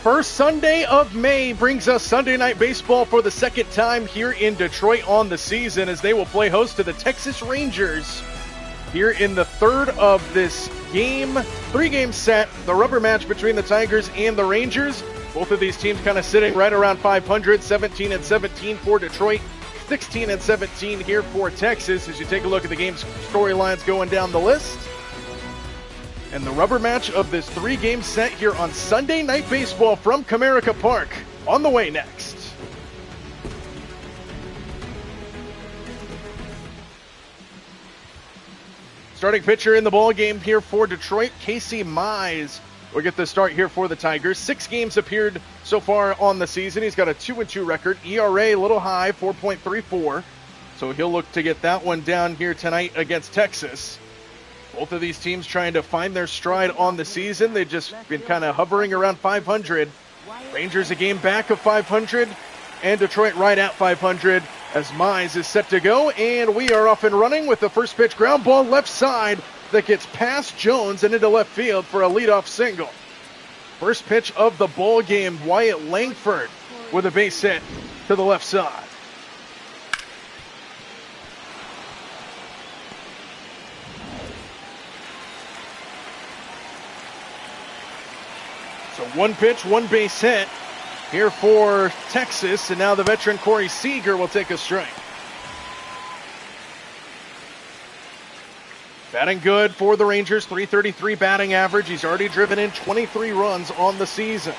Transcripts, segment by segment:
first Sunday of May brings us Sunday Night Baseball for the second time here in Detroit on the season, as they will play host to the Texas Rangers here in the third of this three-game set, the rubber match between the Tigers and the Rangers. Both of these teams kind of sitting right around 500, 17-17 for Detroit, 16-17 here for Texas, as you take a look at the game's storylines going down the list. And the rubber match of this three-game set here on Sunday Night Baseball from Comerica Park on the way next. Starting pitcher in the ball game here for Detroit, Casey Mize will get the start here for the Tigers. 6 games appeared so far on the season. He's got a 2-2 record. ERA a little high, 4.34. So he'll look to get that one down here tonight against Texas. Both of these teams trying to find their stride on the season. They've just been kind of hovering around 500. Rangers a game back of 500, and Detroit right at 500 as Mize is set to go. And we are off and running with the first pitch ground ball left side that gets past Jones and into left field for a leadoff single. First pitch of the ball game, Wyatt Langford with a base hit to the left side. So one pitch, one base hit here for Texas, and now the veteran Corey Seager will take a strike. Batting good for the Rangers, .333 batting average. He's already driven in 23 runs on the season.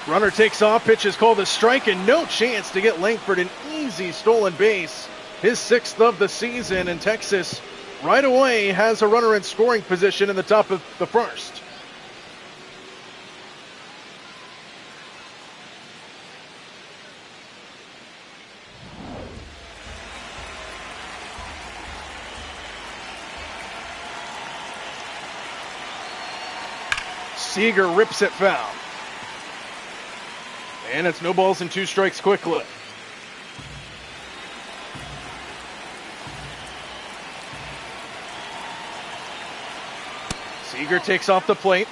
Runner takes off, pitch is called a strike, and no chance to get Langford an easy stolen base. His 6th of the season, and Texas right away has a runner in scoring position in the top of the first. Seager rips it foul. And it's no balls and 2 strikes quickly. Seager takes off the plate.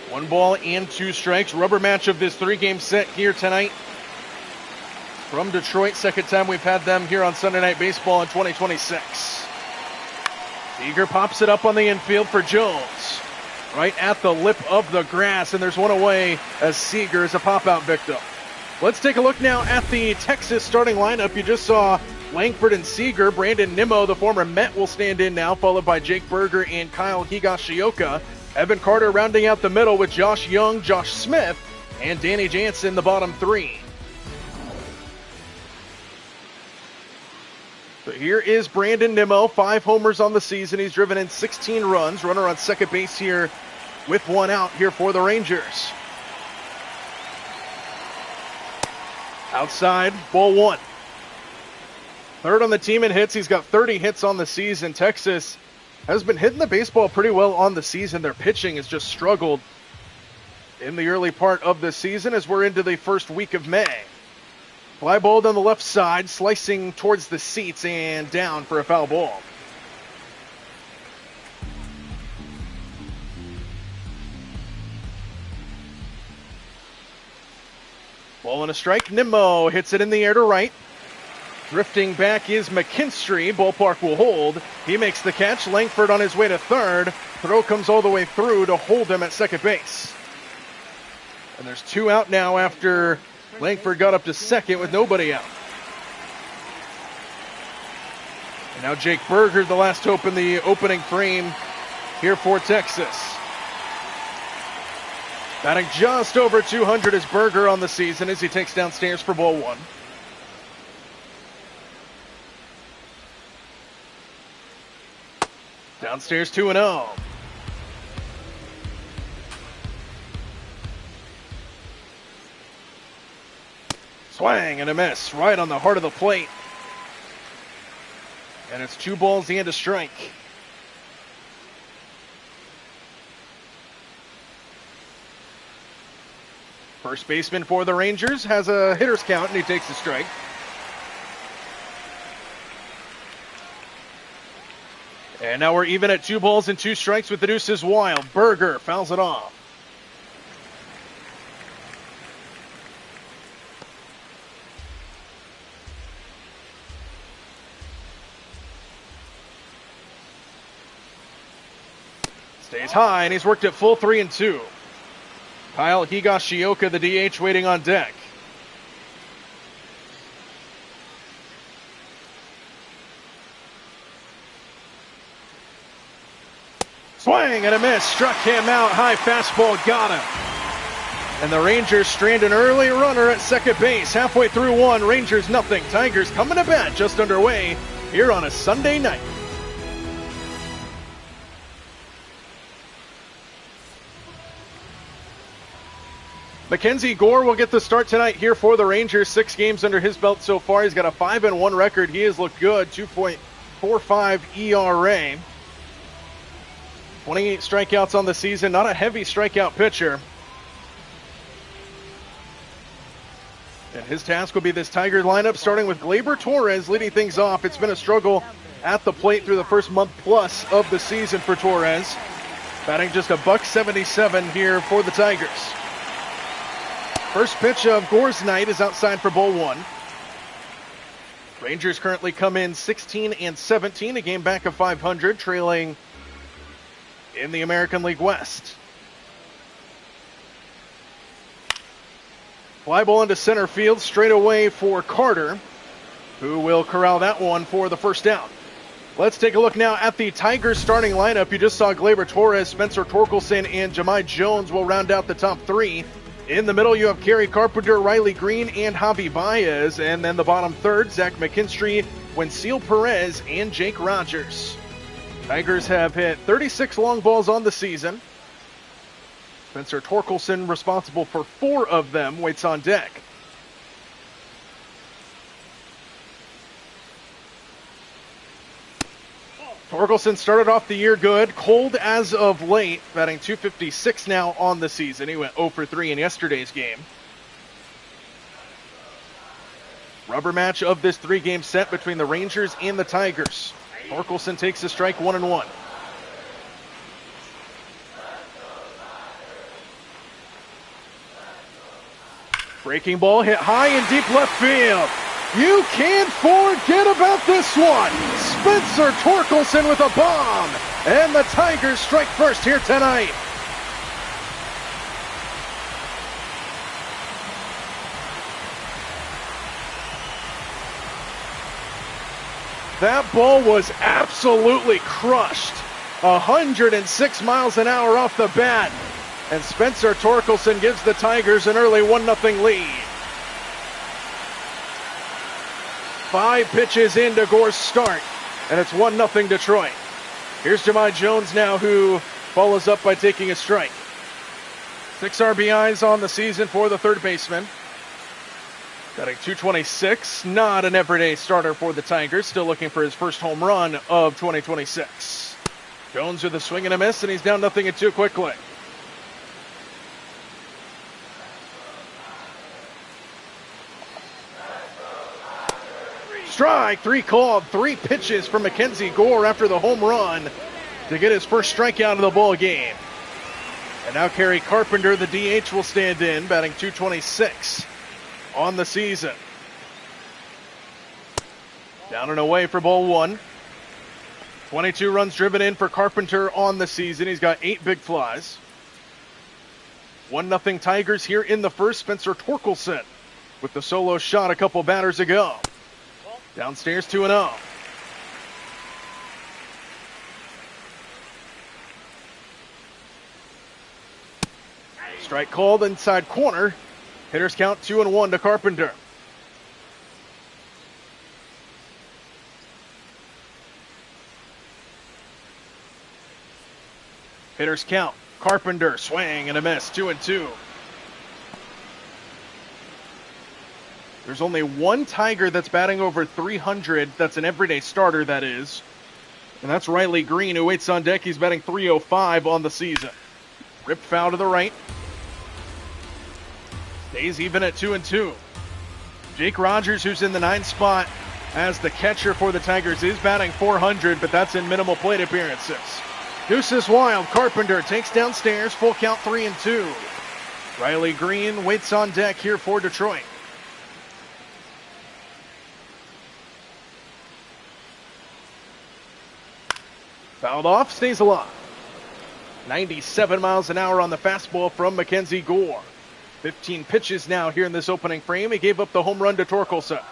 1 ball and 2 strikes. Rubber match of this 3-game set here tonight from Detroit. Second time we've had them here on Sunday Night Baseball in 2026. Seager pops it up on the infield for Jones. Right at the lip of the grass, and there's one away as Seager is a pop-out victim. Let's take a look now at the Texas starting lineup. You just saw Langford and Seager. Brandon Nimmo, the former Met, will stand in now, followed by Jake Berger and Kyle Higashioka. Evan Carter rounding out the middle with Josh Young, Josh Smith, and Danny Jansen, the bottom 3. So here is Brandon Nimmo, 5 homers on the season. He's driven in 16 runs. Runner on second base here with 1 out here for the Rangers. Outside, ball 1. Third on the team in hits. He's got 30 hits on the season. Texas has been hitting the baseball pretty well on the season. Their pitching has just struggled in the early part of the season as we're into the first week of May. Fly ball down the left side, slicing towards the seats and down for a foul ball. Ball and a strike. Nimmo hits it in the air to right. Drifting back is McKinstry. Ballpark will hold. He makes the catch. Langford on his way to third. Throw comes all the way through to hold him at second base. And there's 2 out now after Langford got up to second with nobody out. And now Jake Berger, the last hope in the opening frame here for Texas. Batting just over 200 is Berger on the season as he takes downstairs for ball 1. Downstairs 2-0. Swing and a miss right on the heart of the plate. And it's 2 balls and a strike. First baseman for the Rangers has a hitter's count, and he takes the strike. And now we're even at 2 balls and 2 strikes with the deuces wild. Berger fouls it off. Stays high, and he's worked at full 3-2. Kyle Higashioka, the DH, waiting on deck. Swing and a miss. Struck him out. High fastball got him. And the Rangers strand an early runner at second base. Halfway through 1, Rangers nothing. Tigers coming to bat just underway here on a Sunday night. Mackenzie Gore will get the start tonight here for the Rangers. 6 games under his belt so far. He's got a 5-1 record. He has looked good. 2.45 ERA. 28 strikeouts on the season. Not a heavy strikeout pitcher. And his task will be this Tiger lineup, starting with Gleyber Torres leading things off. It's been a struggle at the plate through the first month plus of the season for Torres. Batting just a $177 here for the Tigers. First pitch of Gore's night is outside for ball 1. Rangers currently come in 16-17, a game back of 500, trailing in the American League West. Fly ball into center field, straight away for Carter, who will corral that one for the first down. Let's take a look now at the Tigers starting lineup. You just saw Gleyber Torres, Spencer Torkelson, and Jahmai Jones will round out the top 3. In the middle, you have Kerry Carpenter, Riley Green, and Javi Baez. And then the bottom third, Zach McKinstry, Wenceel Perez, and Jake Rogers. Tigers have hit 36 long balls on the season. Spencer Torkelson, responsible for 4 of them, waits on deck. Torkelson started off the year good, cold as of late, batting .256 now on the season. He went 0 for 3 in yesterday's game. Rubber match of this 3-game set between the Rangers and the Tigers. Torkelson takes a strike, 1-1. Breaking ball hit high in deep left field. You can't forget about this one. Spencer Torkelson with a bomb. And the Tigers strike first here tonight. That ball was absolutely crushed. 106 miles an hour off the bat. And Spencer Torkelson gives the Tigers an early 1-0 lead. 5 pitches into Gore's start, and it's 1-0 Detroit. Here's Jahmai Jones now, who follows up by taking a strike. 6 RBIs on the season for the third baseman. Batting .226, not an everyday starter for the Tigers. Still looking for his first home run of 2026. Jones with a swing and a miss, and he's down 0-2 quickly. Strike, 3 called, 3 pitches for Mackenzie Gore after the home run to get his first strikeout of the ball game. And now Kerry Carpenter, the DH, will stand in, batting .226 on the season. Down and away for ball 1. 22 runs driven in for Carpenter on the season. He's got 8 big flies. 1-0 Tigers here in the first. Spencer Torkelson with the solo shot a couple batters ago. Downstairs 2-0. Strike called inside corner. Hitters count 2-1 to Carpenter. Hitters count. Carpenter, swing and a miss, 2-2. There's only one Tiger that's batting over 300. That's an everyday starter, that is. And that's Riley Green, who waits on deck. He's batting .305 on the season. Ripped foul to the right. Stays even at 2-2. Jake Rogers, who's in the 9th spot as the catcher for the Tigers is batting .400, but that's in minimal plate appearances. Deuces wild. Carpenter takes downstairs. Full count 3-2. Riley Green waits on deck here for Detroit. Fouled off, stays alive. 97 miles an hour on the fastball from Mackenzie Gore. 15 pitches now here in this opening frame. He gave up the home run to Torkelson.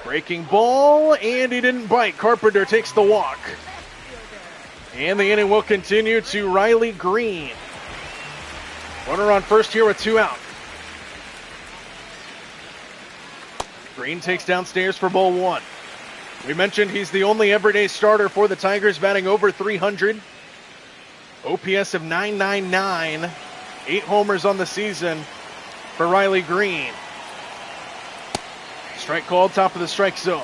Breaking ball, and he didn't bite. Carpenter takes the walk. And the inning will continue to Riley Green. Runner on first here with 2 out. Green takes downstairs for ball 1. We mentioned he's the only everyday starter for the Tigers, batting over .300. OPS of .999. 8 homers on the season for Riley Green. Strike called, top of the strike zone.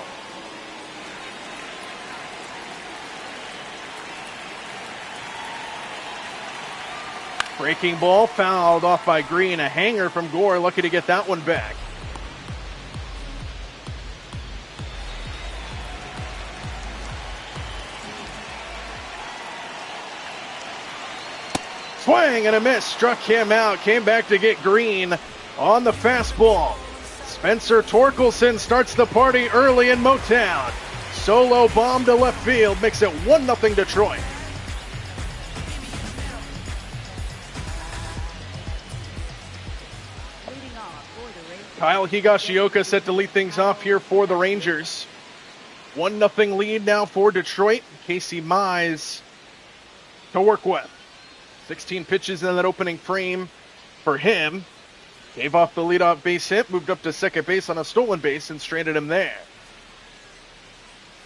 Breaking ball, fouled off by Green. A hanger from Gore, lucky to get that one back. Swing and a miss, struck him out, came back to get Green on the fastball. Spencer Torkelson starts the party early in Motown. Solo bomb to left field, makes it 1-0 Detroit. Kyle Higashioka set to lead things off here for the Rangers. 1-0 lead now for Detroit. Casey Mize to work with. 16 pitches in that opening frame for him. Gave off the leadoff base hit, moved up to second base on a stolen base and stranded him there.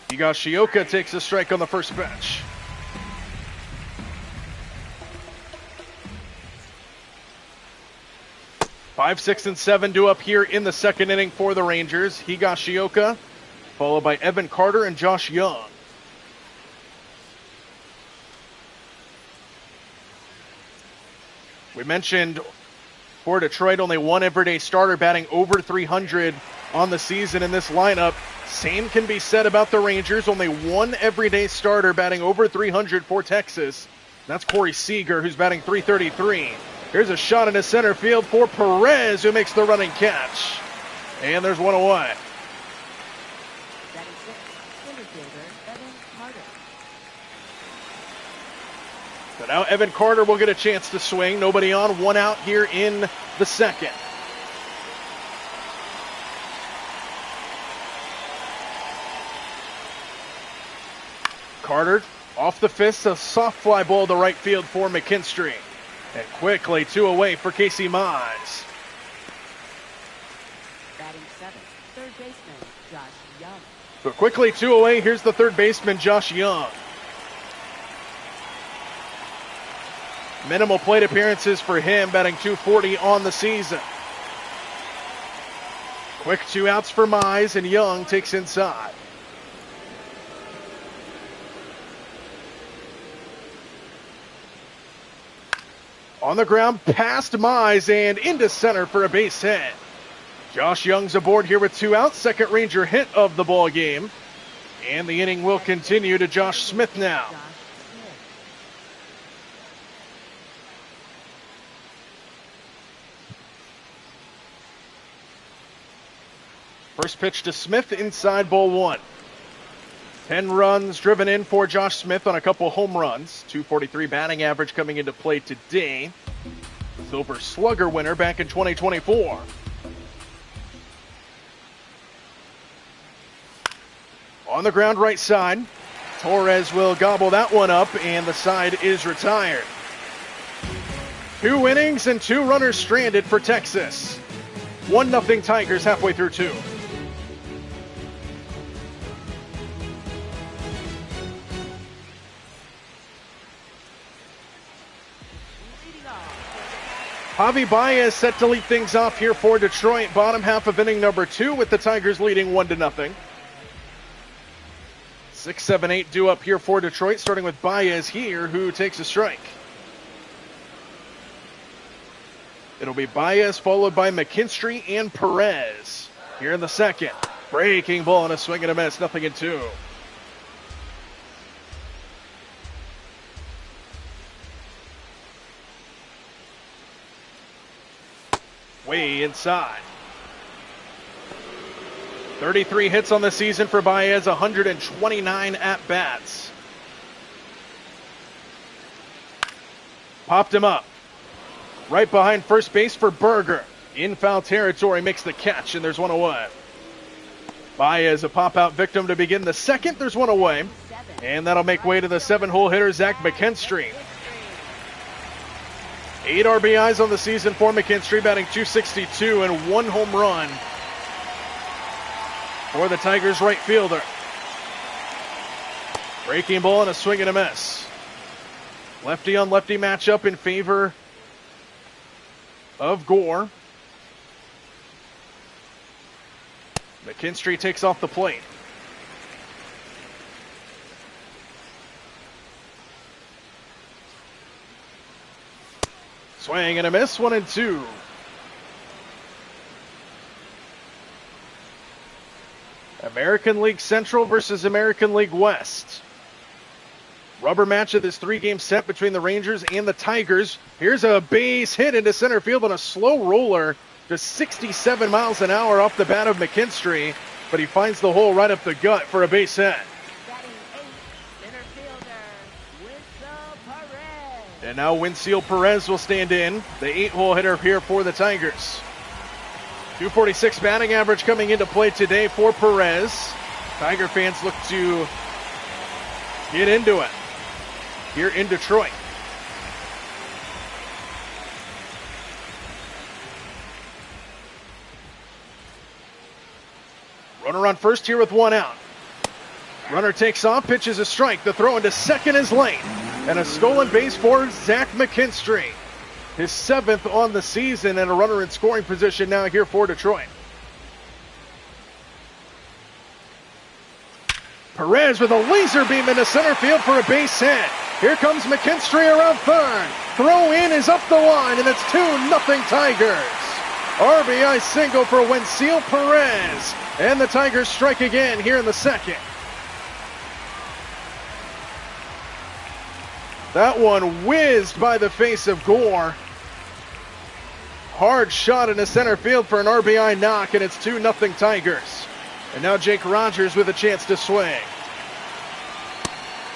Higashioka takes a strike on the first pitch. Five, 6, and 7 due up here in the second inning for the Rangers. Higashioka, followed by Evan Carter and Josh Young. We mentioned for Detroit, only one everyday starter batting over .300 on the season in this lineup. Same can be said about the Rangers. Only one everyday starter batting over .300 for Texas. That's Corey Seager, who's batting .333. Here's a shot into center field for Perez, who makes the running catch. And there's one away. So now Evan Carter will get a chance to swing. Nobody on, 1 out here in the second. Carter off the fist, a soft fly ball to right field for McKinstry. And quickly 2 away for Casey Mize. Batting 7th, third baseman Josh Young. So quickly 2 away, here's the third baseman Josh Young. Minimal plate appearances for him, batting .240 on the season. Quick 2 outs for Mize, and Young takes inside. On the ground, past Mize and into center for a base hit. Josh Young's aboard here with 2 outs, second Ranger hit of the ball game. And the inning will continue to Josh Smith now. First pitch to Smith, inside ball 1. 10 runs driven in for Josh Smith on a couple home runs. .243 batting average coming into play today. Silver Slugger winner back in 2024. On the ground right side. Torres will gobble that one up, and the side is retired. 2 innings and 2 runners stranded for Texas. 1-0 Tigers halfway through 2. Javi Baez set to lead things off here for Detroit. Bottom half of inning number 2 with the Tigers leading 1-0. 6, 7, 8 due up here for Detroit, starting with Baez here, who takes a strike. It'll be Baez followed by McKinstry and Perez here in the second. Breaking ball and a swing and a miss, 0-2. Way inside. 33 hits on the season for Baez, 129 at-bats. Popped him up. Right behind first base for Berger. In foul territory, makes the catch, and there's one away. Baez, a pop-out victim to begin the second. There's one away. And that'll make way to the 7-hole hitter, Zach McKinstry. 8 RBIs on the season for McKinstry, batting .262 and 1 home run for the Tigers right fielder. Breaking ball and a swing and a miss. Lefty on lefty matchup in favor of Gore. McKinstry takes off the plate. Swing and a miss, 1-2. American League Central versus American League West. Rubber match of this 3-game set between the Rangers and the Tigers. Here's a base hit into center field on a slow roller. Just 67 miles an hour off the bat of McKinstry, but he finds the hole right up the gut for a base hit. And now Winfield Perez will stand in, the 8-hole hitter here for the Tigers. .246 batting average coming into play today for Perez. Tiger fans look to get into it here in Detroit. Runner on first here with 1 out. Runner takes off, pitches a strike. The throw into second is late. And a stolen base for Zach McKinstry. His 7th on the season, and a runner in scoring position now here for Detroit. Perez with a laser beam into center field for a base hit. Here comes McKinstry around third. Throw in is up the line, and it's 2-0 Tigers. RBI single for Winfield Perez. And the Tigers strike again here in the second. That one whizzed by the face of Gore. Hard shot into center field for an RBI knock, and it's 2-0 Tigers. And now Jake Rogers with a chance to swing.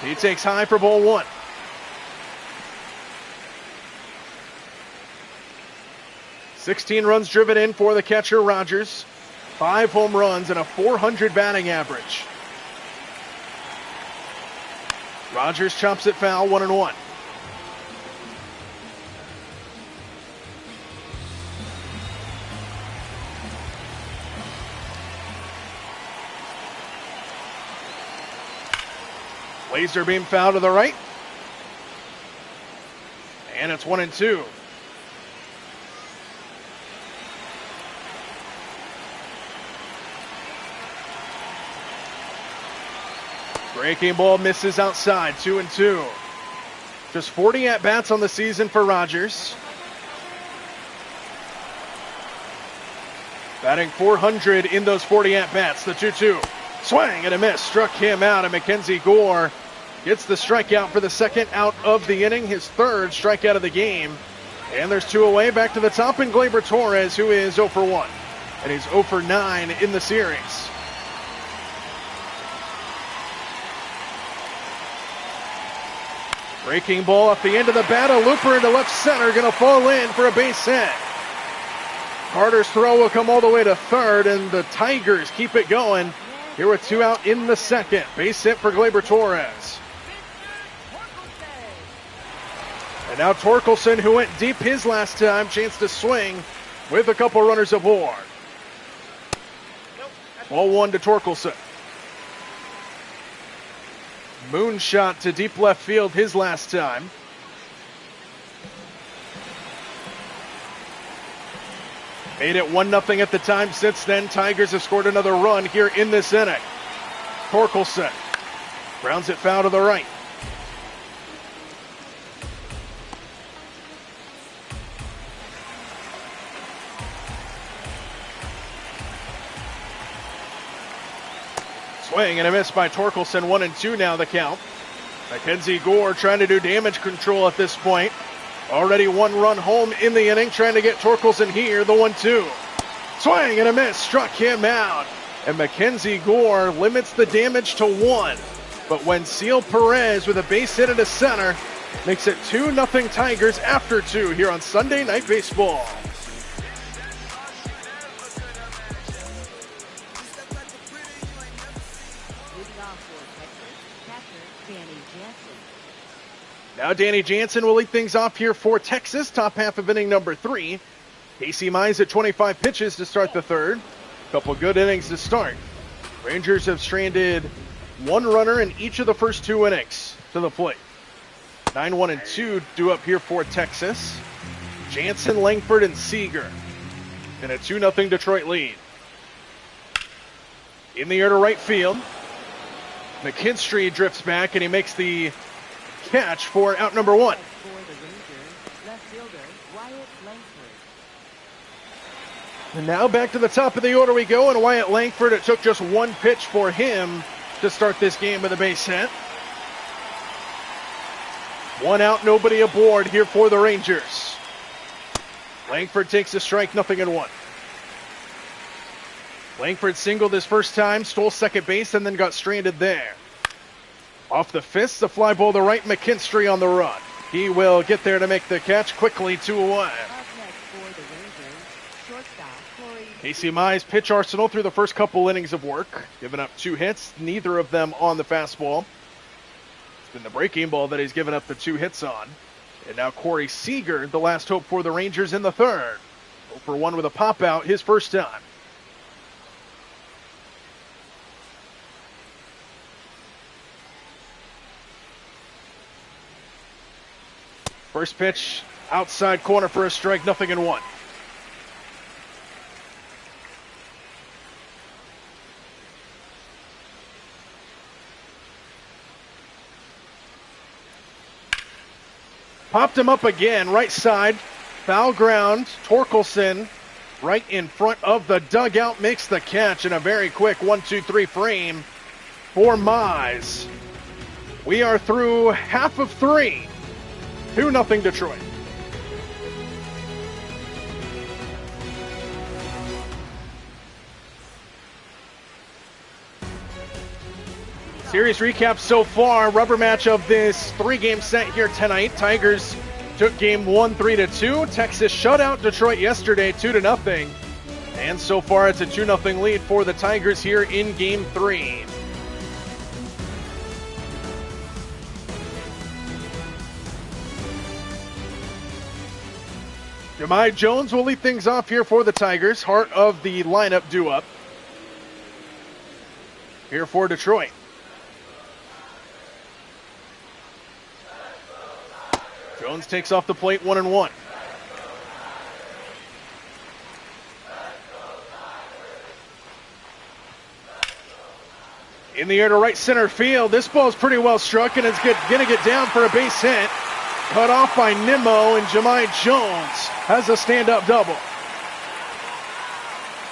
He takes high for ball 1. $16 runs driven in for the catcher Rogers. 5 home runs and a .400 batting average. Rogers chops it foul, 1-1. Laser beam foul to the right. And it's 1-2. Breaking ball misses outside, 2-2. Just 40 at-bats on the season for Rogers. Batting .400 in those 40 at-bats, the 2-2. Swing and a miss, struck him out, and Mackenzie Gore gets the strikeout for the second out of the inning, his 3rd strikeout of the game. And there's 2 away, back to the top in Gleyber Torres, who is 0 for 1. And he's 0 for 9 in the series. Breaking ball off the end of the bat, a looper into left center, going to fall in for a base hit. Carter's throw will come all the way to third, and the Tigers keep it going. Here with 2 out in the second. Base hit for Gleyber Torres. And now Torkelson, who went deep his last time, chance to swing with a couple runners aboard. Ball 1 to Torkelson. Moonshot to deep left field his last time. Made it 1-0 at the time. Since then, Tigers have scored another run here in this inning. Torkelson grounds it foul to the right. Swing and a miss by Torkelson. 1-2 now the count. Mackenzie Gore trying to do damage control at this point. Already one run home in the inning, trying to get Torkelson here. The 1-2. Swing and a miss. Struck him out. And Mackenzie Gore limits the damage to 1. But Wenzel Perez with a base hit into center makes it 2-0 Tigers after 2 here on Sunday Night Baseball. Now Danny Jansen will lead things off here for Texas, top half of inning number 3. Casey Mize at 25 pitches to start the third. Couple good innings to start. Rangers have stranded one runner in each of the first 2 innings to the plate. 9-1-2 due up here for Texas. Jansen, Langford, and Seager. And a 2-0 Detroit lead. In the air to right field. McKinstry drifts back and he makes the catch for out number 1. For the Rangers, left fielder Wyatt Langford. And now back to the top of the order we go, and Wyatt Langford, it took just one pitch for him to start this game with a base hit. 1 out, nobody aboard here for the Rangers. Langford takes a strike, 0-1. Langford singled his first time, stole second base, and then got stranded there. Off the fist, the fly ball to right, McKinstry on the run. He will get there to make the catch quickly, 2-1. Up next for the Rangers, shortstop Corey. Casey Mize pitch arsenal through the first couple innings of work, giving up 2 hits, neither of them on the fastball. It's been the breaking ball that he's given up the 2 hits on. And now Corey Seager, the last hope for the Rangers in the third. 0-for-1 with a pop out, his first time. First pitch, outside corner for a strike, 0-1. Popped him up again, right side, foul ground. Torkelson right in front of the dugout makes the catch in a very quick 1-2-3 frame for Mize. We are through half of 3. 2-0 Detroit. Series recap so far. Rubber match of this 3-game set here tonight. Tigers took game 1 3-2. Texas shut out Detroit yesterday 2-0. And so far it's a 2-0 lead for the Tigers here in game 3. Jahmai Jones will lead things off here for the Tigers. Heart of the lineup due up here for Detroit. Jones takes off the plate, 1-1. In the air to right center field. This ball is pretty well struck, and it's going to get down for a base hit. Cut off by Nimmo, and Jahmai Jones has a stand-up double.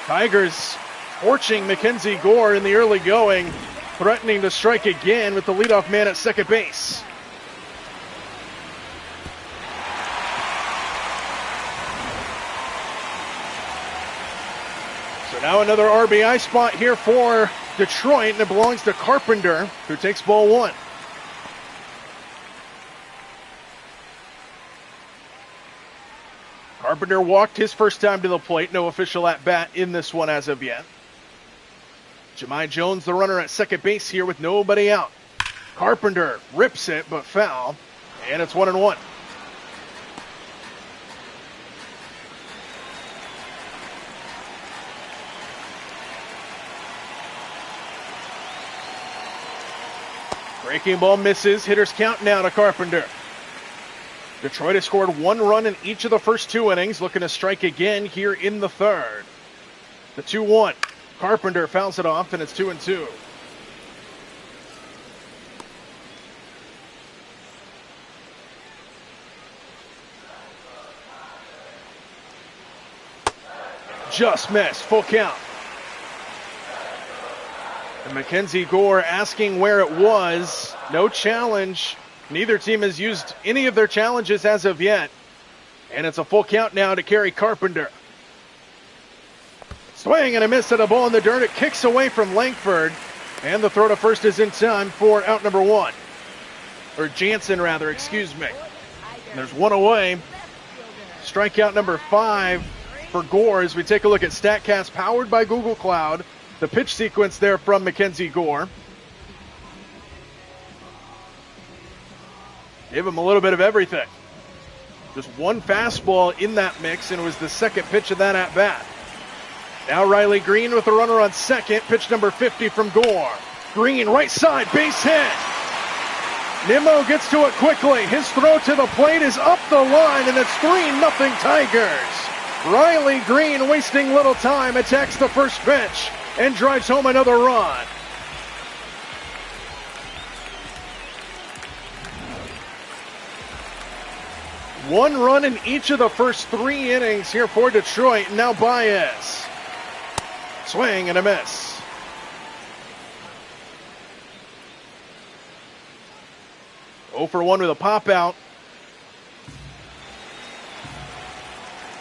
Tigers torching Mackenzie Gore in the early going, threatening to strike again with the leadoff man at second base. So now another RBI spot here for Detroit, and it belongs to Carpenter, who takes ball 1. Carpenter walked his first time to the plate. No official at-bat in this one as of yet. Jahmai Jones, the runner at second base here with nobody out. Carpenter rips it, but foul, and it's 1-1. Breaking ball misses. Hitters count now to Carpenter. Detroit has scored 1 run in each of the first 2 innings, looking to strike again here in the third. The 2-1. Carpenter fouls it off, and it's 2-2. Just missed. Full count. And Mackenzie Gore asking where it was. No challenge. Neither team has used any of their challenges as of yet. And it's a full count now to Kerry Carpenter. Swing and a miss at a ball in the dirt. It kicks away from Langford. And the throw to first is in time for out number one. Or Jansen, rather, excuse me. And there's one away. Strikeout number 5 for Gore as we take a look at StatCast powered by Google Cloud. The pitch sequence there from Mackenzie Gore. Give him a little bit of everything. Just one fastball in that mix, and it was the second pitch of that at-bat. Now Riley Green with a runner on second. Pitch number 50 from Gore. Green, right side, base hit. Nimmo gets to it quickly. His throw to the plate is up the line, and it's 3-0 Tigers. Riley Green, wasting little time, attacks the first pitch and drives home another run. One run in each of the first 3 innings here for Detroit. Now Baez. Swing and a miss. Oh for 1 with a pop out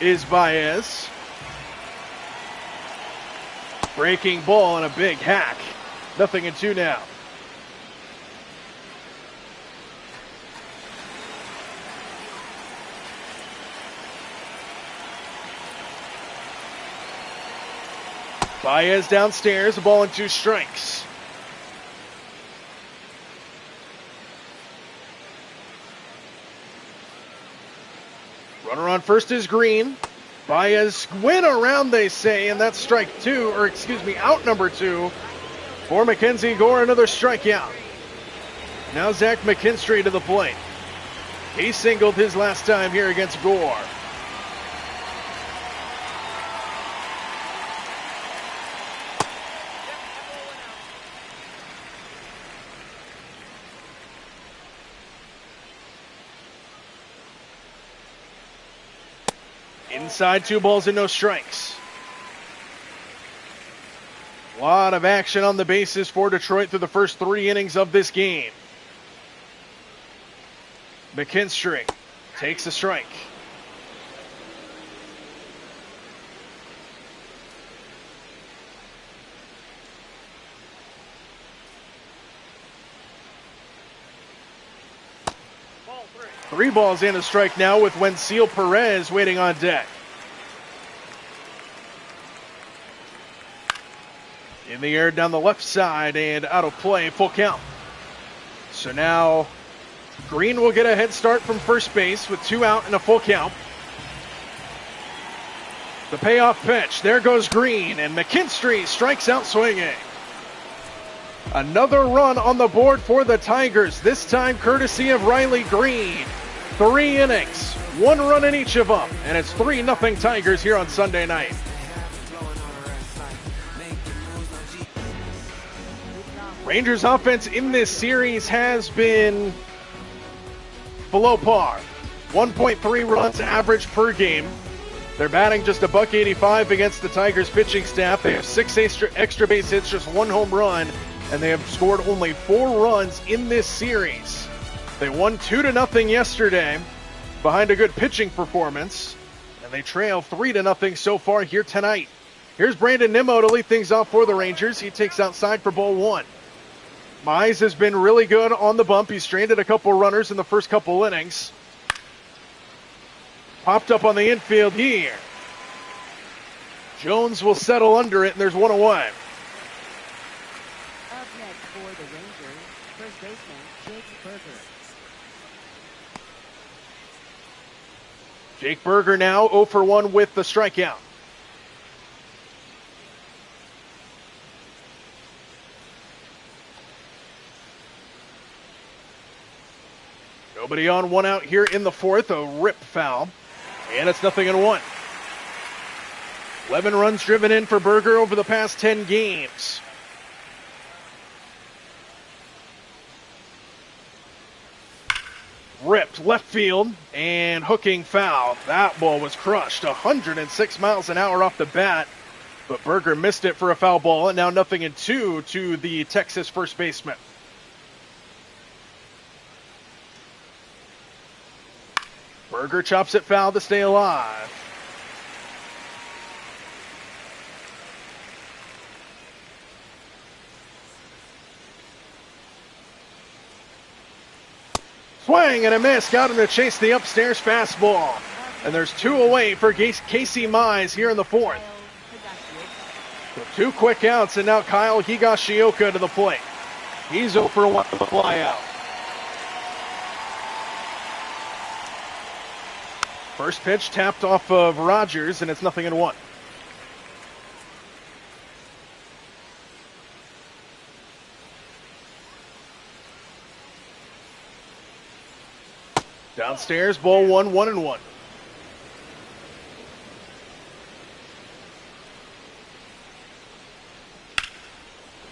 is Baez. Breaking ball and a big hack. 0-2 now. Baez downstairs, a ball and 2 strikes. Runner on first is Green. Baez went around, they say, and that's out number 2 for Mackenzie Gore, another strikeout. Now Zach McKinstry to the plate. He singled his last time here against Gore. Inside, 2 balls and no strikes. A lot of action on the bases for Detroit through the first 3 innings of this game. McKinstry takes a strike. Three balls and a strike now with Wenceel Perez waiting on deck. In the air down the left side and out of play, full count. So now Green will get a head start from first base with 2 out and a full count. The payoff pitch, there goes Green, and McKinstry strikes out swinging. Another run on the board for the Tigers, this time courtesy of Riley Green. 3 innings, 1 run in each of them, and it's 3-0 Tigers here on Sunday night. Rangers offense in this series has been below par. 1.3 runs average per game. They're batting just $185 against the Tigers pitching staff. They have 6 extra base hits, just 1 home run, and they have scored only 4 runs in this series. They won 2-0 yesterday behind a good pitching performance, and they trail 3-0 so far here tonight. Here's Brandon Nimmo to lead things off for the Rangers. He takes outside for ball 1. Mize has been really good on the bump. He stranded a couple runners in the first couple innings. Popped up on the infield here. Jones will settle under it, and there's 1 away. Up next for the Rangers, first baseman Jake Burger. Jake Burger now 0 for 1 with the strikeout. Nobody on, 1 out here in the 4th. A rip foul. And it's 0-1. 11 runs driven in for Burger over the past 10 games. Ripped left field and hooking foul. That ball was crushed. 106 miles an hour off the bat. But Berger missed it for a foul ball, and now 0-2 to the Texas first baseman. Berger chops it foul to stay alive. Swing and a miss. Got him to chase the upstairs fastball. And there's 2 away for Casey Mize here in the 4th. So 2 quick outs, and now Kyle Higashioka to the plate. He's 0 for 1 with a fly out. First pitch tapped off of Rogers, and it's 0-1. Downstairs, ball 1, 1-1.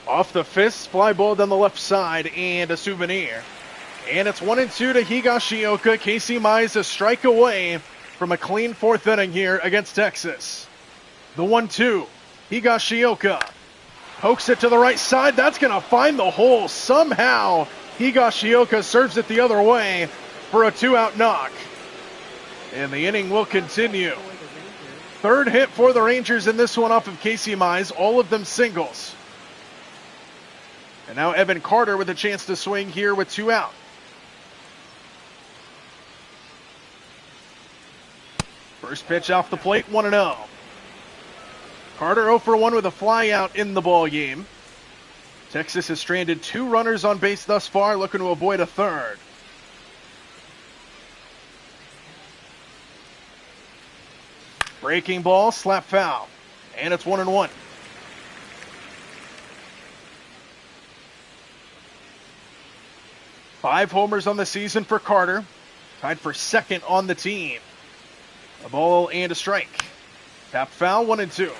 Off the fist, fly ball down the left side, and a souvenir. And it's 1-2 to Higashioka. Casey Mize a strike away from a clean 4th inning here against Texas. The 1-2, Higashioka pokes it to the right side. That's going to find the hole. Somehow, Higashioka serves it the other way for a 2-out knock. And the inning will continue. 3rd hit for the Rangers in this one off of Casey Mize, all of them singles. And now Evan Carter with a chance to swing here with 2 out. First pitch off the plate, 1-0. Carter 0 for 1 with a fly out in the ball game. Texas has stranded 2 runners on base thus far, looking to avoid a 3rd. Breaking ball, slap foul. And it's 1-1. Five homers on the season for Carter. Tied for 2nd on the team. A ball and a strike. Tap foul, 1-2.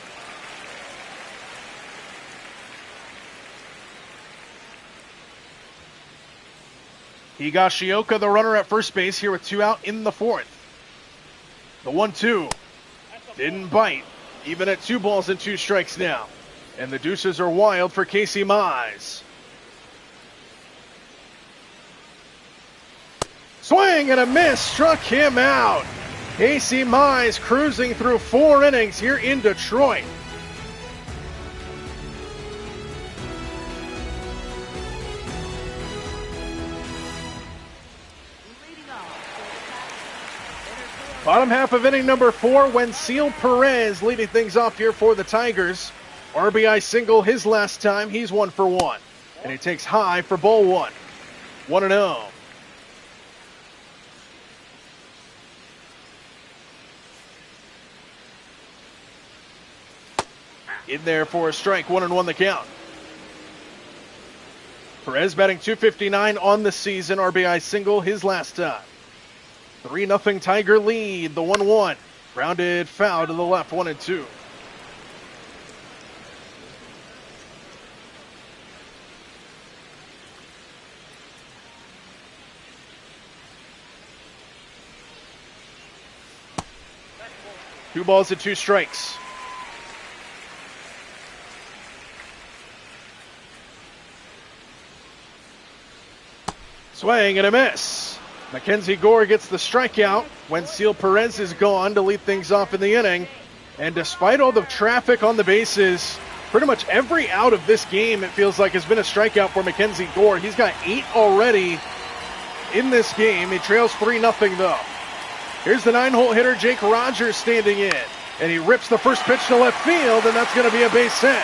Higashioka, the runner at first base, here with 2 out in the 4th. The 1-2 didn't bite, even at 2 balls and 2 strikes now. And the deuces are wild for Casey Mize. Swing and a miss, struck him out. Casey Mize cruising through 4 innings here in Detroit. Bottom half of inning number 4, Wenceel Perez leading things off here for the Tigers. RBI single his last time. He's 1 for 1. And he takes high for ball 1. 1-0. In there for a strike, 1-1 the count. Perez batting .259 on the season, RBI single his last time. 3-0 Tiger lead, the 1-1. Grounded foul to the left, 1-2. Two balls and 2 strikes. Swing and a miss. Mackenzie Gore gets the strikeout. Wenceel Perez is gone to lead things off in the inning. And despite all the traffic on the bases, pretty much every out of this game, it feels like, has been a strikeout for Mackenzie Gore. He's got 8 already in this game. He trails 3-0 though. Here's the 9-hole hitter, Jake Rogers, standing in. And he rips the first pitch to left field, and that's going to be a base hit.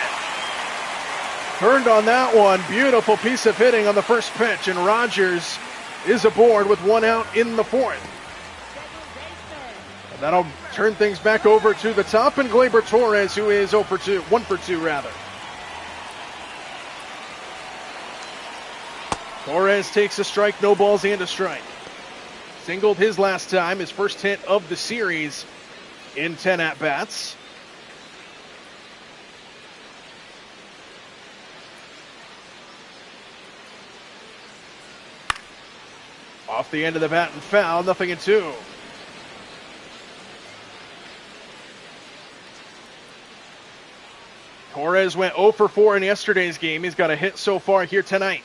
Turned on that one. Beautiful piece of hitting on the first pitch, and Rogers is aboard with 1 out in the 4th. And that'll turn things back over to the top, and Gleyber Torres, who is 0 for 2, 1 for 2 rather. Torres takes a strike, no balls and a strike. Singled his last time, his first hit of the series in 10 at-bats. Off the end of the bat and foul, 0-2. Torres went 0 for 4 in yesterday's game. He's got a hit so far here tonight.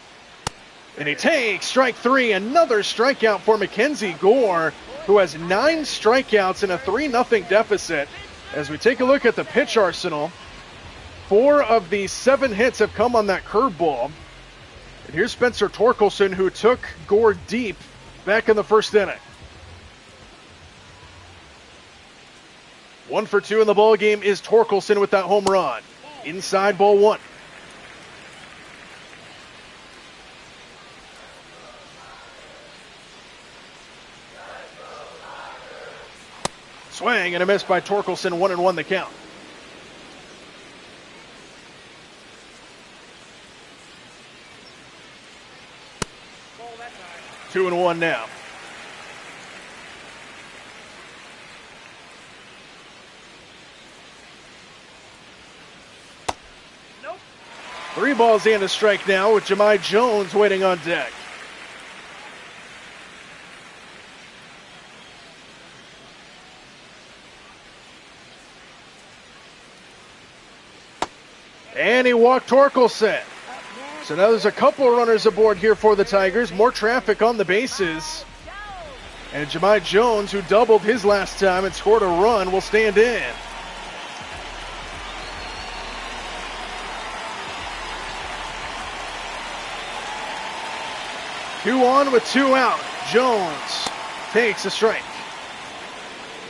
And he takes strike 3, another strikeout for Mackenzie Gore, who has 9 strikeouts in a 3-0 deficit. As we take a look at the pitch arsenal, 4 of the 7 hits have come on that curveball. And here's Spencer Torkelson, who took Gore deep back in the first inning. 1 for 2 in the ball game is Torkelson with that home run. Inside, ball 1. Swing and a miss by Torkelson, 1-1 the count. 2-1 now. Nope. 3 balls and a strike now with Jahmai Jones waiting on deck. And he walked Torkelson. So now there's a couple of runners aboard here for the Tigers. More traffic on the bases. And Jahmai Jones, who doubled his last time and scored a run, will stand in. Two on with 2 out. Jones takes a strike.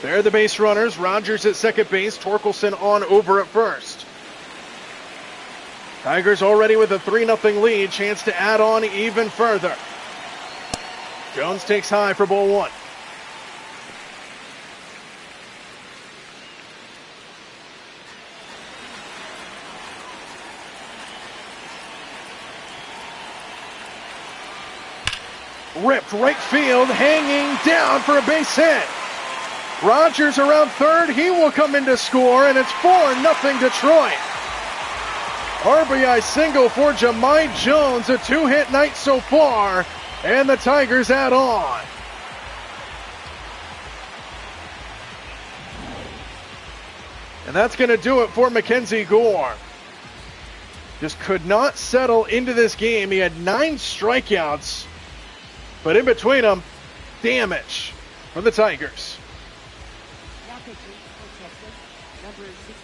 There are the base runners. Rogers at second base. Torkelson on over at first. Tigers already with a 3-0 lead. Chance to add on even further. Jones takes high for ball 1. Ripped right field, hanging down for a base hit. Rogers around third. He will come in to score, and it's 4-0 Detroit. RBI single for Jahmai Jones, a 2-hit night so far, and the Tigers add on. And that's going to do it for Mackenzie Gore. Just could not settle into this game. He had 9 strikeouts, but in between them, damage for the Tigers. Now pitching for Texas, number 68.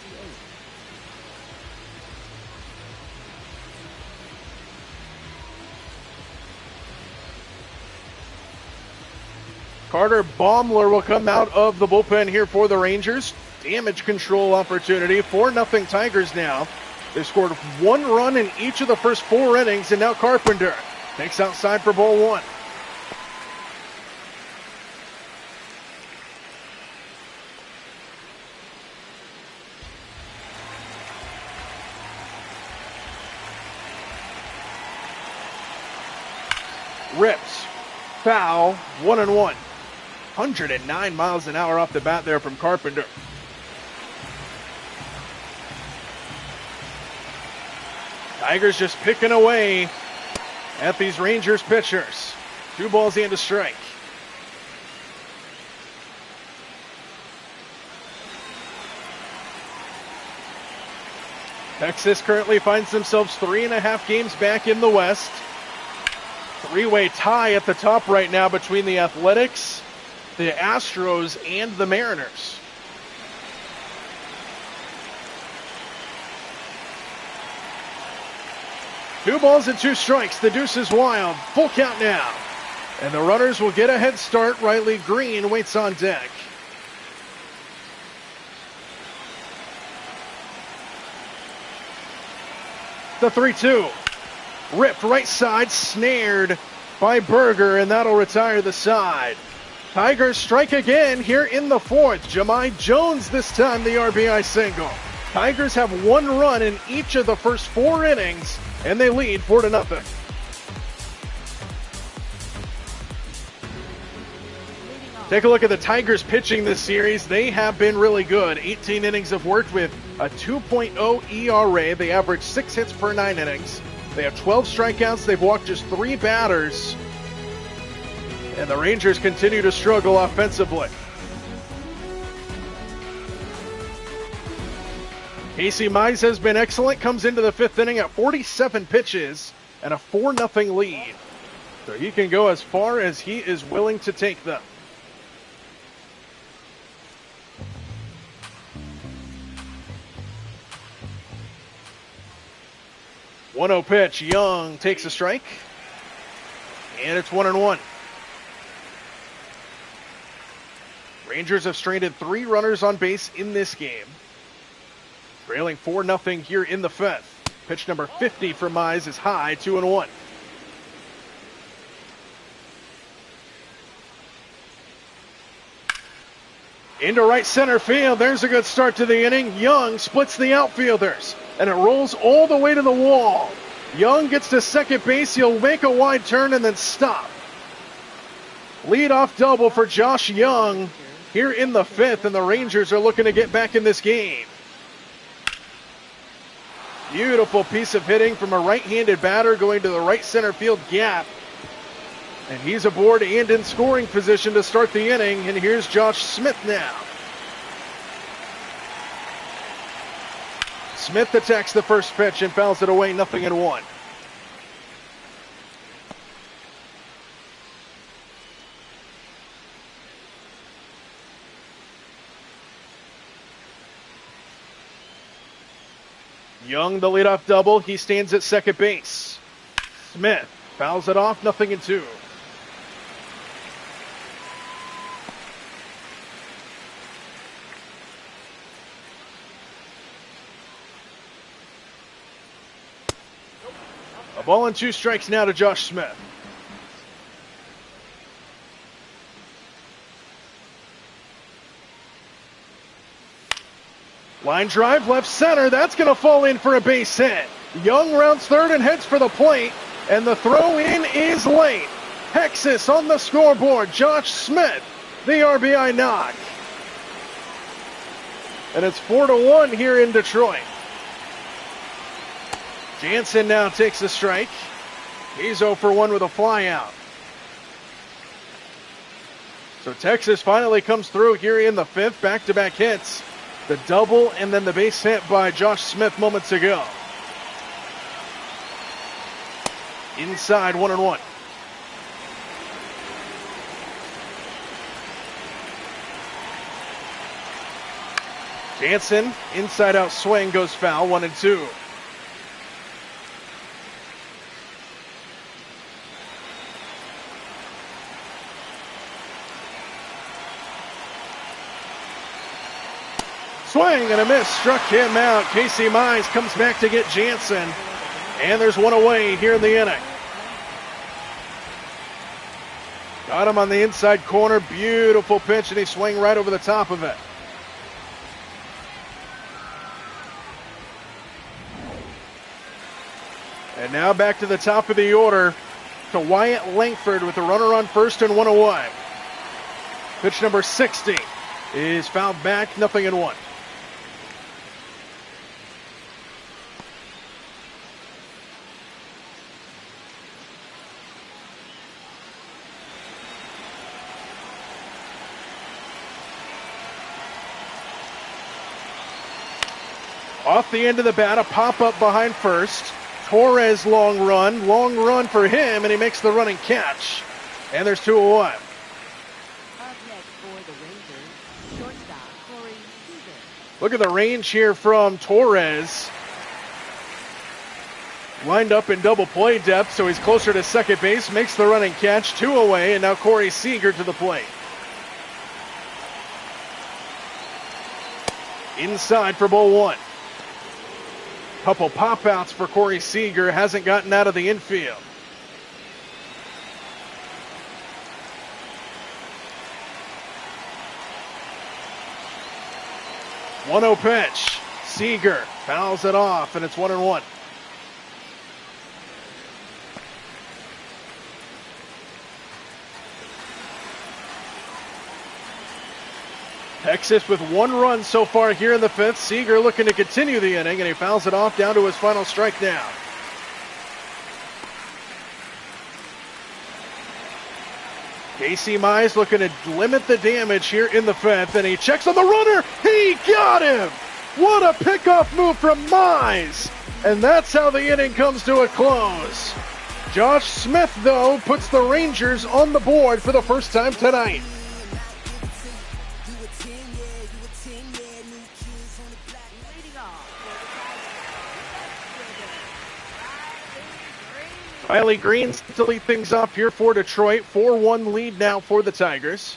Carter Baumler will come out of the bullpen here for the Rangers. Damage control opportunity. 4-0 Tigers now. They've scored 1 run in each of the first 4 innings, and now Carpenter takes outside for ball 1. Rips. Foul. 1-1. 109 miles an hour off the bat there from Carpenter. Tigers just picking away at these Rangers pitchers. 2 balls and a strike. Texas currently finds themselves 3.5 games back in the West. 3-way tie at the top right now between the Athletics, the Astros, and the Mariners. Two balls and 2 strikes. The deuce is wild. Full count now. And the runners will get a head start. Riley Green waits on deck. The 3-2. Ripped right side, snared by Berger, and that'll retire the side. Tigers strike again here in the 4th. Jahmai Jones this time the RBI single. Tigers have 1 run in each of the first 4 innings, and they lead 4-0. Take a look at the Tigers pitching this series. They have been really good. 18 innings of work with a 2.0 ERA. They average 6 hits per 9 innings. They have 12 strikeouts. They've walked just 3 batters. And the Rangers continue to struggle offensively. Casey Mize has been excellent, comes into the fifth inning at 47 pitches and a 4-0 lead. So he can go as far as he is willing to take them. One-zero pitch. Young takes a strike. And it's 1-1. Rangers have stranded 3 runners on base in this game. Trailing 4-0 here in the fifth. Pitch number 50 from Mize is high, 2-1. Into right center field. There's a good start to the inning. Young splits the outfielders, and it rolls all the way to the wall. Young gets to second base. He'll make a wide turn and then stop. Leadoff double for Josh Young here in the fifth, and the Rangers are looking to get back in this game. Beautiful piece of hitting from a right-handed batter going to the right center field gap. And he's aboard and in scoring position to start the inning. And here's Josh Smith now. Smith attacks the first pitch and fouls it away, 0-1. Young, the leadoff double. He stands at second base. Smith fouls it off, 0-2. A ball and 2 strikes now to Josh Smith. Line drive left center. That's going to fall in for a base hit. Young rounds third and heads for the plate. And the throw in is late. Texas on the scoreboard. Josh Smith, the RBI knock. And it's 4-1 here in Detroit. Jansen now takes a strike. He's 0 for 1 with a fly out. So Texas finally comes through here in the fifth. Back-to-back hits. The double and then the base hit by Josh Smith moments ago. Inside, 1-1. Jansen, inside out swing goes foul, 1-2. Swing and a miss, struck him out. Casey Mize comes back to get Jansen. And there's one away here in the inning. Got him on the inside corner. Beautiful pitch, and he swung right over the top of it. And now back to the top of the order to Wyatt Langford with a runner on first and 1 away. Pitch number 60 is fouled back, 0-1. Off the end of the bat, a pop-up behind first. Torres long run for him, and he makes the running catch. And there's 2-1. Up next for the Rangers, shortstop Corey Seager. Look at the range here from Torres. Lined up in double play depth, so he's closer to second base, makes the running catch, 2 away, and now Corey Seager to the plate. Inside for ball 1. Couple pop outs for Corey Seager, hasn't gotten out of the infield. One-0 pitch. Seager fouls it off, and it's 1-1. Texas with 1 run so far here in the fifth. Seager looking to continue the inning, and he fouls it off down to his final strike now. Casey Mize looking to limit the damage here in the fifth, and he checks on the runner. He got him! What a pickoff move from Mize! And that's how the inning comes to a close. Josh Smith, though, puts the Rangers on the board for the first time tonight. Leading off for the Tigers, Riley Green to lead things up here for Detroit. 4-1 lead now for the Tigers.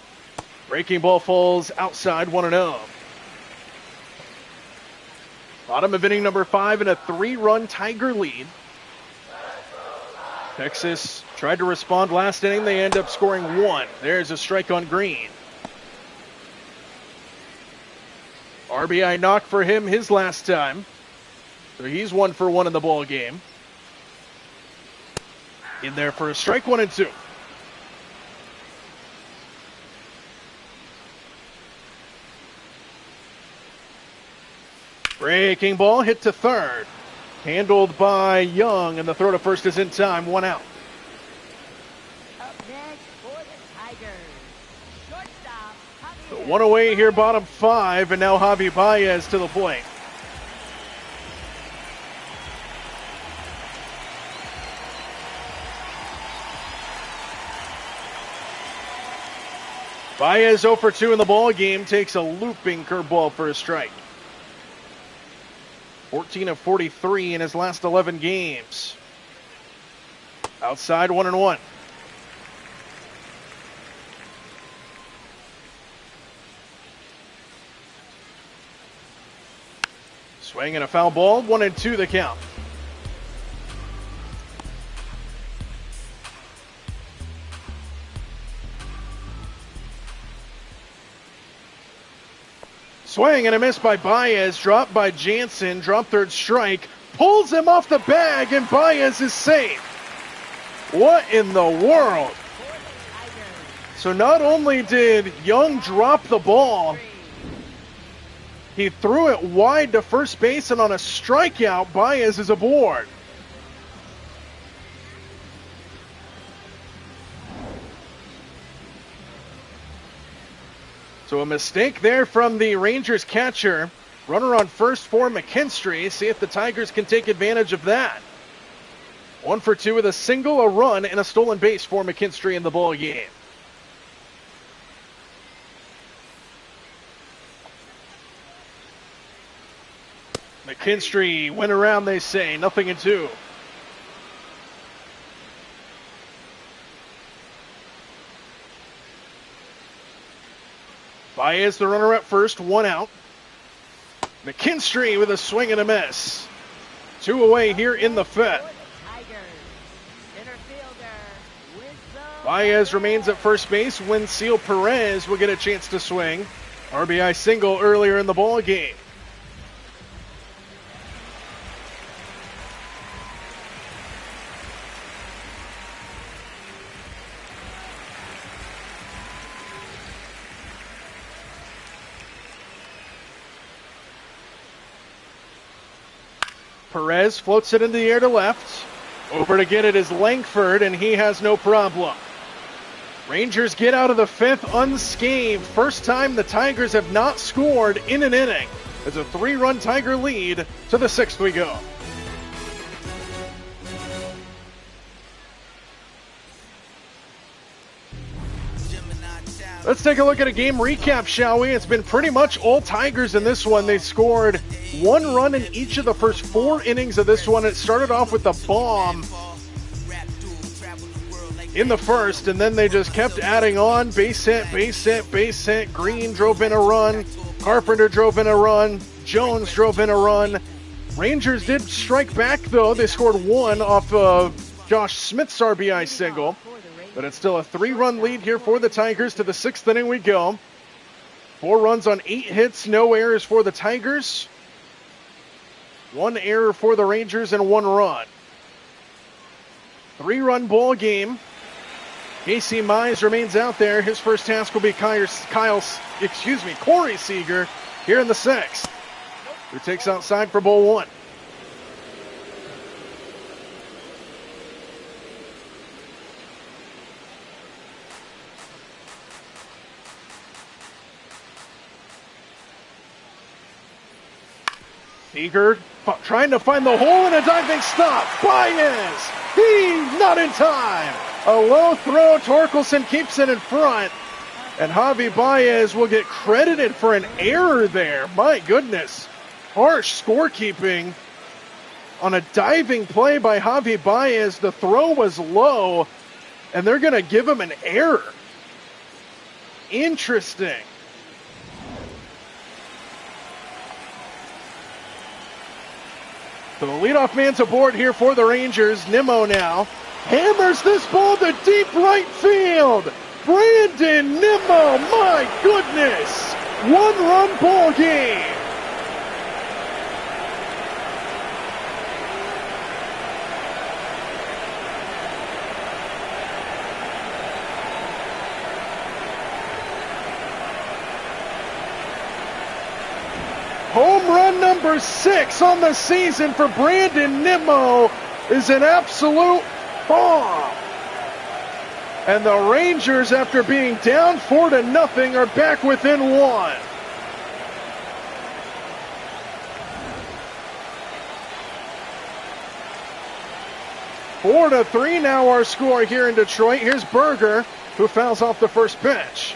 Breaking ball falls outside 1-0. Bottom of inning number 5 in a 3-run Tiger lead. Texas tried to respond last inning. They end up scoring 1. There's a strike on Green. RBI knock for him his last time. So he's 1 for 1 in the ball game. In there for a strike, 1-2. Breaking ball hit to third. Handled by Young, and the throw to first is in time. 1 out. up next for the Tigers. Shortstop, Javier. 1 away here, bottom 5, and now Javi Baez to the plate. Baez 0 for 2 in the ball game, takes a looping curveball for a strike. 14 of 43 in his last 11 games. Outside 1-1. Swing and a foul ball, 1-2 the count. Swing and a miss by Baez, dropped by Jansen, drop third strike, pulls him off the bag, and Baez is safe. What in the world? So not only did Young drop the ball, he threw it wide to first base, and on a strikeout, Baez is aboard. So a mistake there from the Rangers catcher. Runner on first for McKinstry. See if the Tigers can take advantage of that. 1 for 2 with a single, a run, and a stolen base for McKinstry in the ball game. McKinstry went around, they say. 0-2. Baez, the runner at first, 1 out. McKinstry with a swing and a miss. 2 away here in the 5th. Baez remains at first base. Wensil Perez will get a chance to swing. RBI single earlier in the ball game. Perez floats it into the air to left. Over to get it is Langford, and he has no problem. Rangers get out of the 5th unscathed. First time the Tigers have not scored in an inning. It's a 3-run Tiger lead. To the 6th we go. Let's take a look at a game recap, shall we? It's been pretty much all Tigers in this one. They scored 1 run in each of the first 4 innings of this one. It started off with a bomb in the first, and then they just kept adding on. Base hit, base hit, base hit. Green drove in a run. Carpenter drove in a run. Jones drove in a run. Rangers did strike back, though. They scored 1 off of Josh Smith's RBI single. But it's still a 3-run lead here for the Tigers. To the 6th inning we go. 4 runs on 8 hits, no errors for the Tigers. 1 error for the Rangers and 1 run. 3-run ball game. Casey Mize remains out there. His first task will be Corey Seager here in the 6th, who takes outside for ball 1. Eager, trying to find the hole in a diving stop. Baez, he's not in time. A low throw, Torkelson keeps it in front. And Javi Baez will get credited for an error there. My goodness. Harsh scorekeeping on a diving play by Javi Baez. The throw was low, and they're going to give him an error. Interesting. So the leadoff man's aboard here for the Rangers. Nimmo now hammers this ball to deep right field. Brandon Nimmo, my goodness. One-run ball game. Home run number 6 on the season for Brandon Nimmo is an absolute bomb. And the Rangers, after being down 4-0, are back within 1. Four to 3 now our score here in Detroit. Here's Berger, who fouls off the first pitch.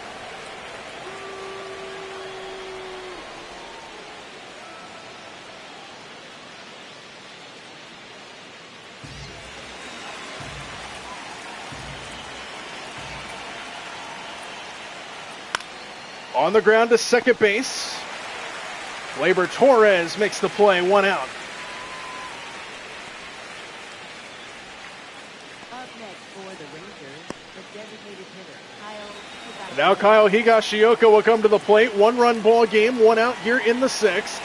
On the ground to second base. Gleyber Torres makes the play, 1 out. Up next for the Rangers, the designated hitter, Kyle Higashioka. Now Kyle Higashioka will come to the plate. 1-run ball game, 1 out here in the 6th.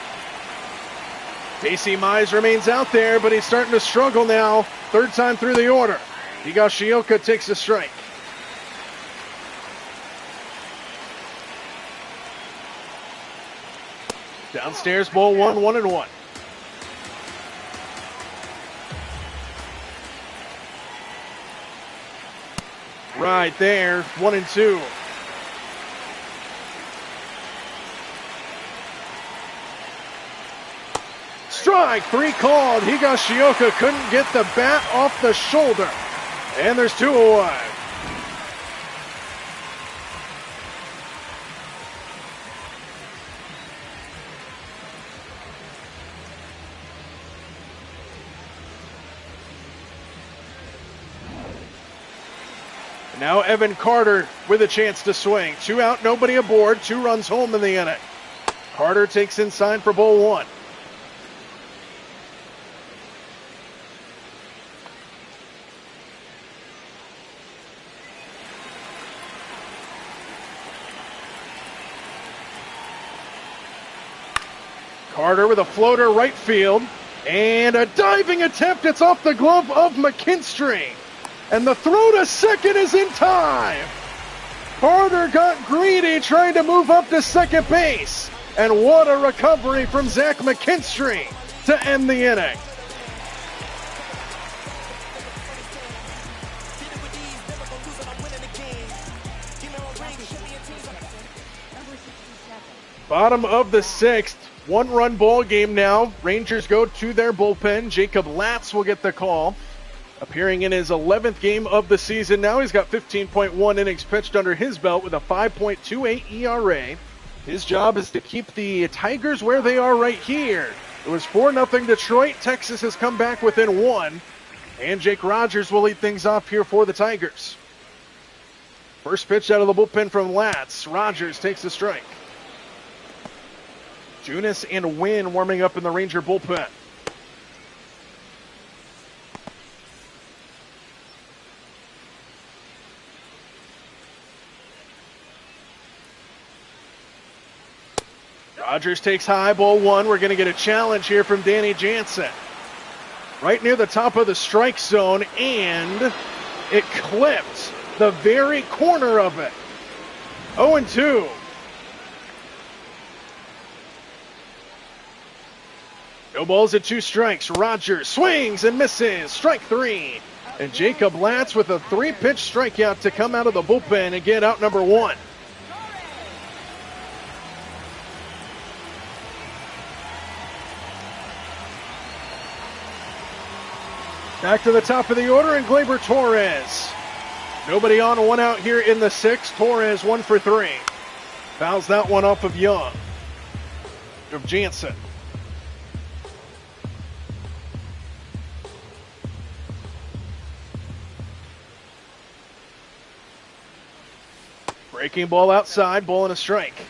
Casey Mize remains out there, but he's starting to struggle now. Third time through the order. Higashioka takes a strike. Downstairs, ball 1, 1-1. Right there, 1-2. Strike 3 called. Higashioka couldn't get the bat off the shoulder. And there's 2 away. Now Evan Carter with a chance to swing. 2 out, nobody aboard. 2 runs home in the inning. Carter takes inside for ball 1. Carter with a floater right field. And a diving attempt. It's off the glove of McKinstry. And the throw to second is in time. Carter got greedy trying to move up to second base. And what a recovery from Zach McKinstry to end the inning. Bottom of the 6th. 1-run ball game now. Rangers go to their bullpen. Jacob Latz will get the call. Appearing in his 11th game of the season now. He's got 15.1 innings pitched under his belt with a 5.28 ERA. His job is to keep the Tigers where they are right here. It was 4-0 Detroit. Texas has come back within 1. And Jake Rogers will lead things off here for the Tigers. First pitch out of the bullpen from Latz. Rogers takes a strike. Junis and Wynn warming up in the Ranger bullpen. Rogers takes high, ball 1. We're going to get a challenge here from Danny Jansen. Right near the top of the strike zone, and it clipped the very corner of it. 0-2. No balls at 2 strikes. Rogers swings and misses. Strike 3. And Jacob Latz with a 3-pitch strikeout to come out of the bullpen and get out number 1. Back to the top of the order, and Gleyber Torres. Nobody on, one out here in the sixth. Torres 1 for 3. Fouls that one off of Young. Of Jansen. Breaking ball outside, ball and a strike.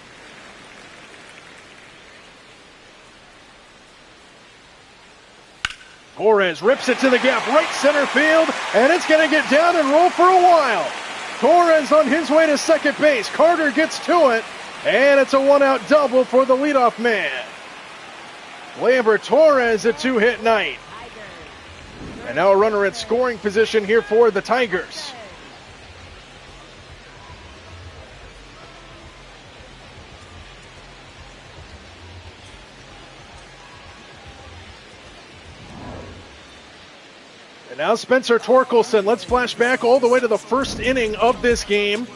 Torres rips it to the gap, right center field, and it's going to get down and roll for a while. Torres on his way to second base. Carter gets to it, and it's a one-out double for the leadoff man. Gleyber Torres, a two-hit night. And now a runner in scoring position here for the Tigers. And now Spencer Torkelson. Let's flash back all the way to the first inning of this game.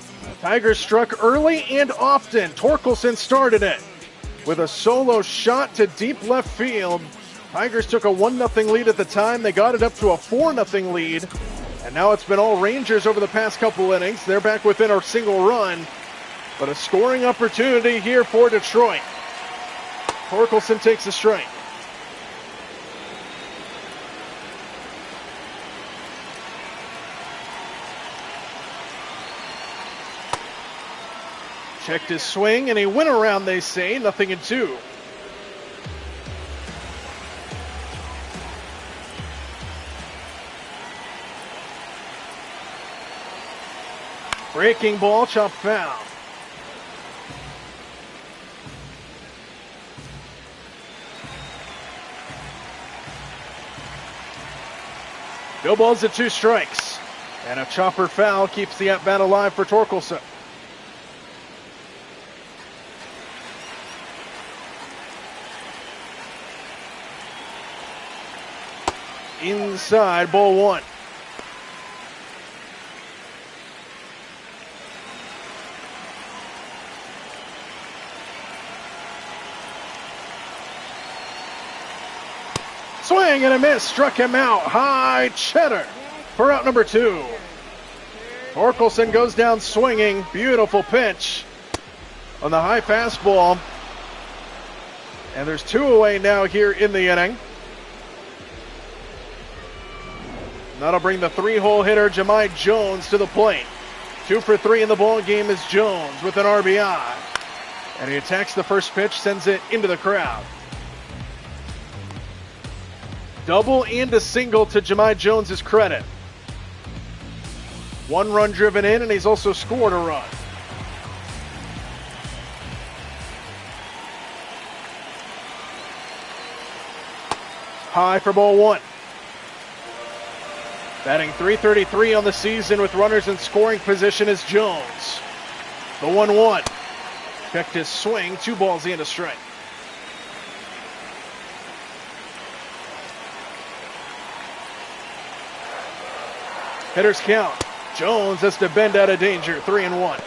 Tigers struck early and often. Torkelson started it with a solo shot to deep left field. Tigers took a 1-0 lead at the time. They got it up to a 4-0 lead. And now it's been all Rangers over the past couple innings. They're back within a single run. But a scoring opportunity here for Detroit. Torkelson takes a strike. Checked his swing, and he went around, they say. 0-2. Breaking ball, chop foul. No balls and 2 strikes. And a chopper foul keeps the at-bat alive for Torkelson. Inside, ball 1. Swing and a miss, struck him out. High cheddar for out number 2. Torkelson goes down swinging. Beautiful pitch on the high fastball. And there's 2 away now here in the inning. That'll bring the 3-hole hitter, Jahmai Jones, to the plate. 2 for 3 in the ball game is Jones with an RBI. And he attacks the first pitch, sends it into the crowd. Double and a single to Jahmai Jones' credit. 1 run driven in, and he's also scored a run. High for ball 1. Batting .333 on the season with runners in scoring position is Jones. The 1-1. Checked his swing, 2 balls and a strike. Hitters count. Jones has to bend out of danger, 3-1.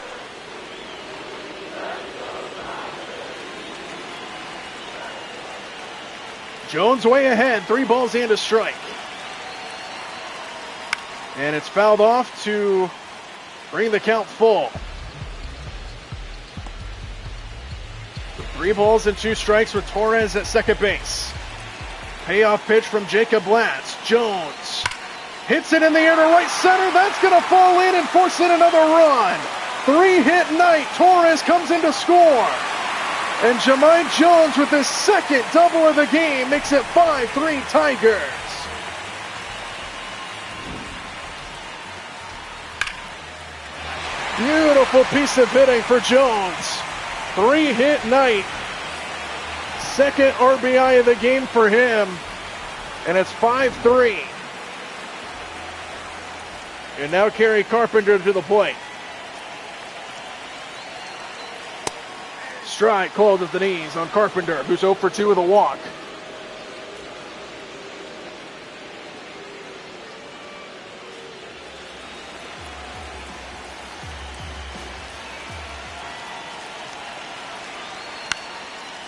Jones way ahead, 3 balls and a strike. And it's fouled off to bring the count full. 3 balls and 2 strikes with Torres at second base. Payoff pitch from Jacob Latz. Jones hits it in the air to right center. That's going to fall in and force in another run. 3-hit night. Torres comes in to score. And Jahmai Jones with his second double of the game makes it 5-3 Tigers. Beautiful piece of hitting for Jones. 3-hit night. Second RBI of the game for him. And it's 5-3. And now Kerry Carpenter to the plate. Strike called at the knees on Carpenter, who's 0 for 2 with a walk.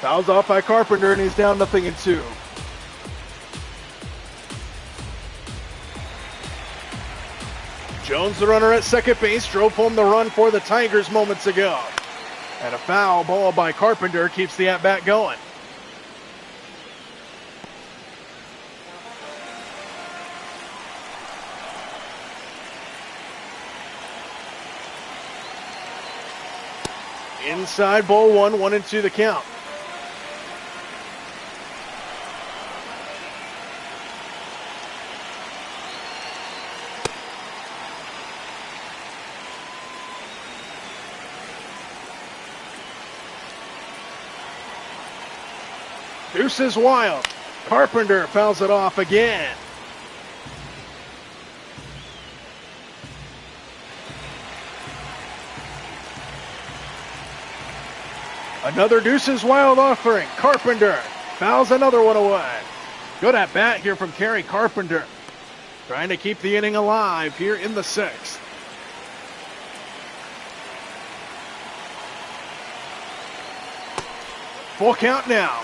Fouls off by Carpenter, and he's down 0-2. Jones, the runner at second base, drove home the run for the Tigers moments ago. And a foul ball by Carpenter keeps the at-bat going. Inside, ball 1, 1-2 the count. Deuces wild. Carpenter fouls it off again. Another Deuces wild offering. Carpenter fouls another one away. Good at bat here from Kerry Carpenter. Trying to keep the inning alive here in the 6th. Full count now.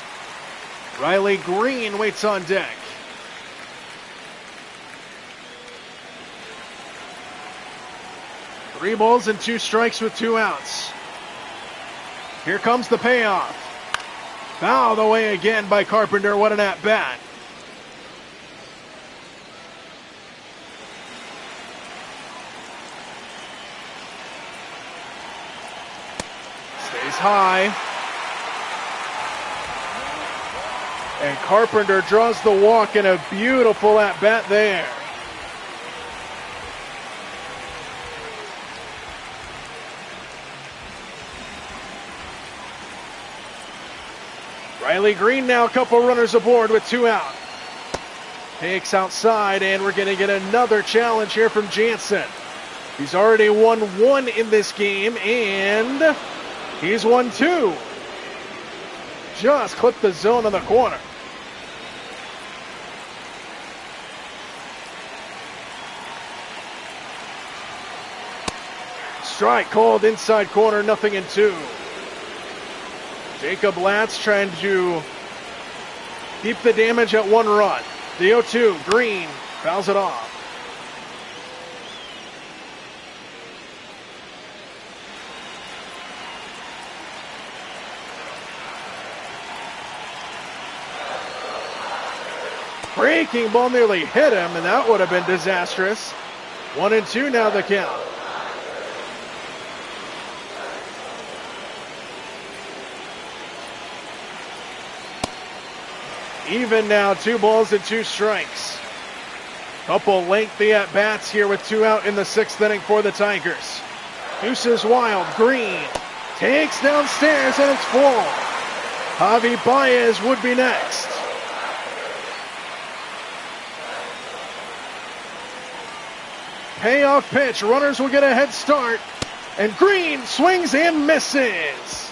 Riley Green waits on deck. Three balls and 2 strikes with 2 outs. Here comes the payoff. Fouled away again by Carpenter. What an at-bat. Stays high. And Carpenter draws the walk in a beautiful at-bat there. Riley Green now a couple runners aboard with 2 out. Takes outside, and we're going to get another challenge here from Jansen. He's already won 1 in this game, and he's won 2. Just clipped the zone on the corner. Strike called inside corner, 0-2. Jacob Latz trying to keep the damage at 1 run. The 0-2, Green fouls it off. Breaking ball nearly hit him, and that would have been disastrous. 1-2 now the count. Even now, 2 balls and 2 strikes. Couple lengthy at-bats here with 2 out in the 6th inning for the Tigers. Deuces wild, Green takes downstairs, and it's full. Javi Baez would be next. Payoff pitch, runners will get a head start, and Green swings and misses.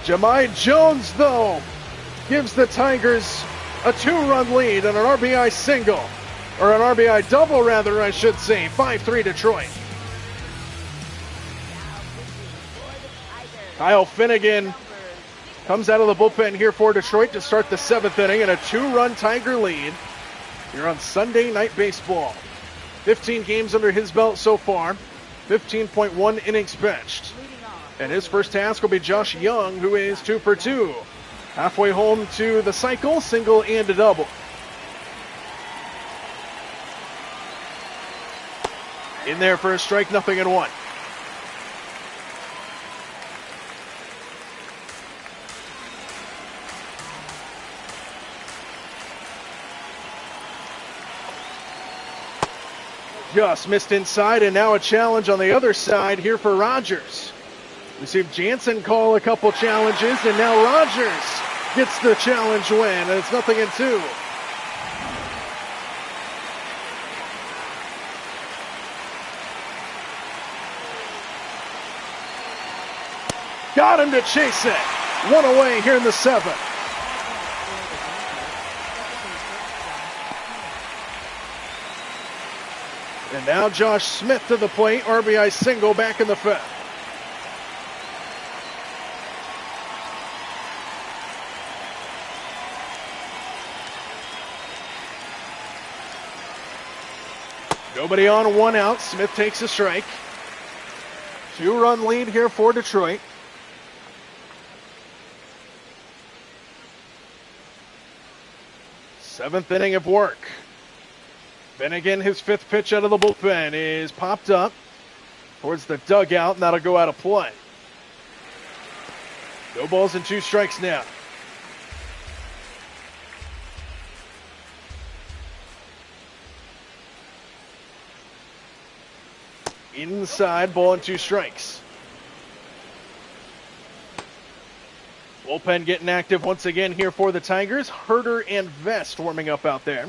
Jahmai Jones, though, gives the Tigers a 2-run lead and an RBI single, or an RBI double rather, I should say. 5-3 Detroit. Kyle Finnegan comes out of the bullpen here for Detroit to start the 7th inning and a 2-run Tiger lead here on Sunday Night Baseball. 15 games under his belt so far, 15.1 innings pitched. And his first task will be Josh Young, who is 2 for 2. Halfway home to the cycle, single and a double. In there for a strike, 0-1. Just missed inside, and now a challenge on the other side here for Rogers. We see Jansen call a couple challenges, and now Rogers gets the challenge win, and it's 0-2. Got him to chase it. 1 away here in the 7th. And now Josh Smith to the plate. RBI single back in the 5th. Nobody on, one out. Smith takes a strike. 2-run lead here for Detroit. Seventh inning of work. Finnegan, his fifth pitch out of the bullpen, is popped up towards the dugout, and that'll go out of play. No balls and 2 strikes now. Inside, ball and 2 strikes. Bullpen getting active once again here for the Tigers. Herder and Vest warming up out there.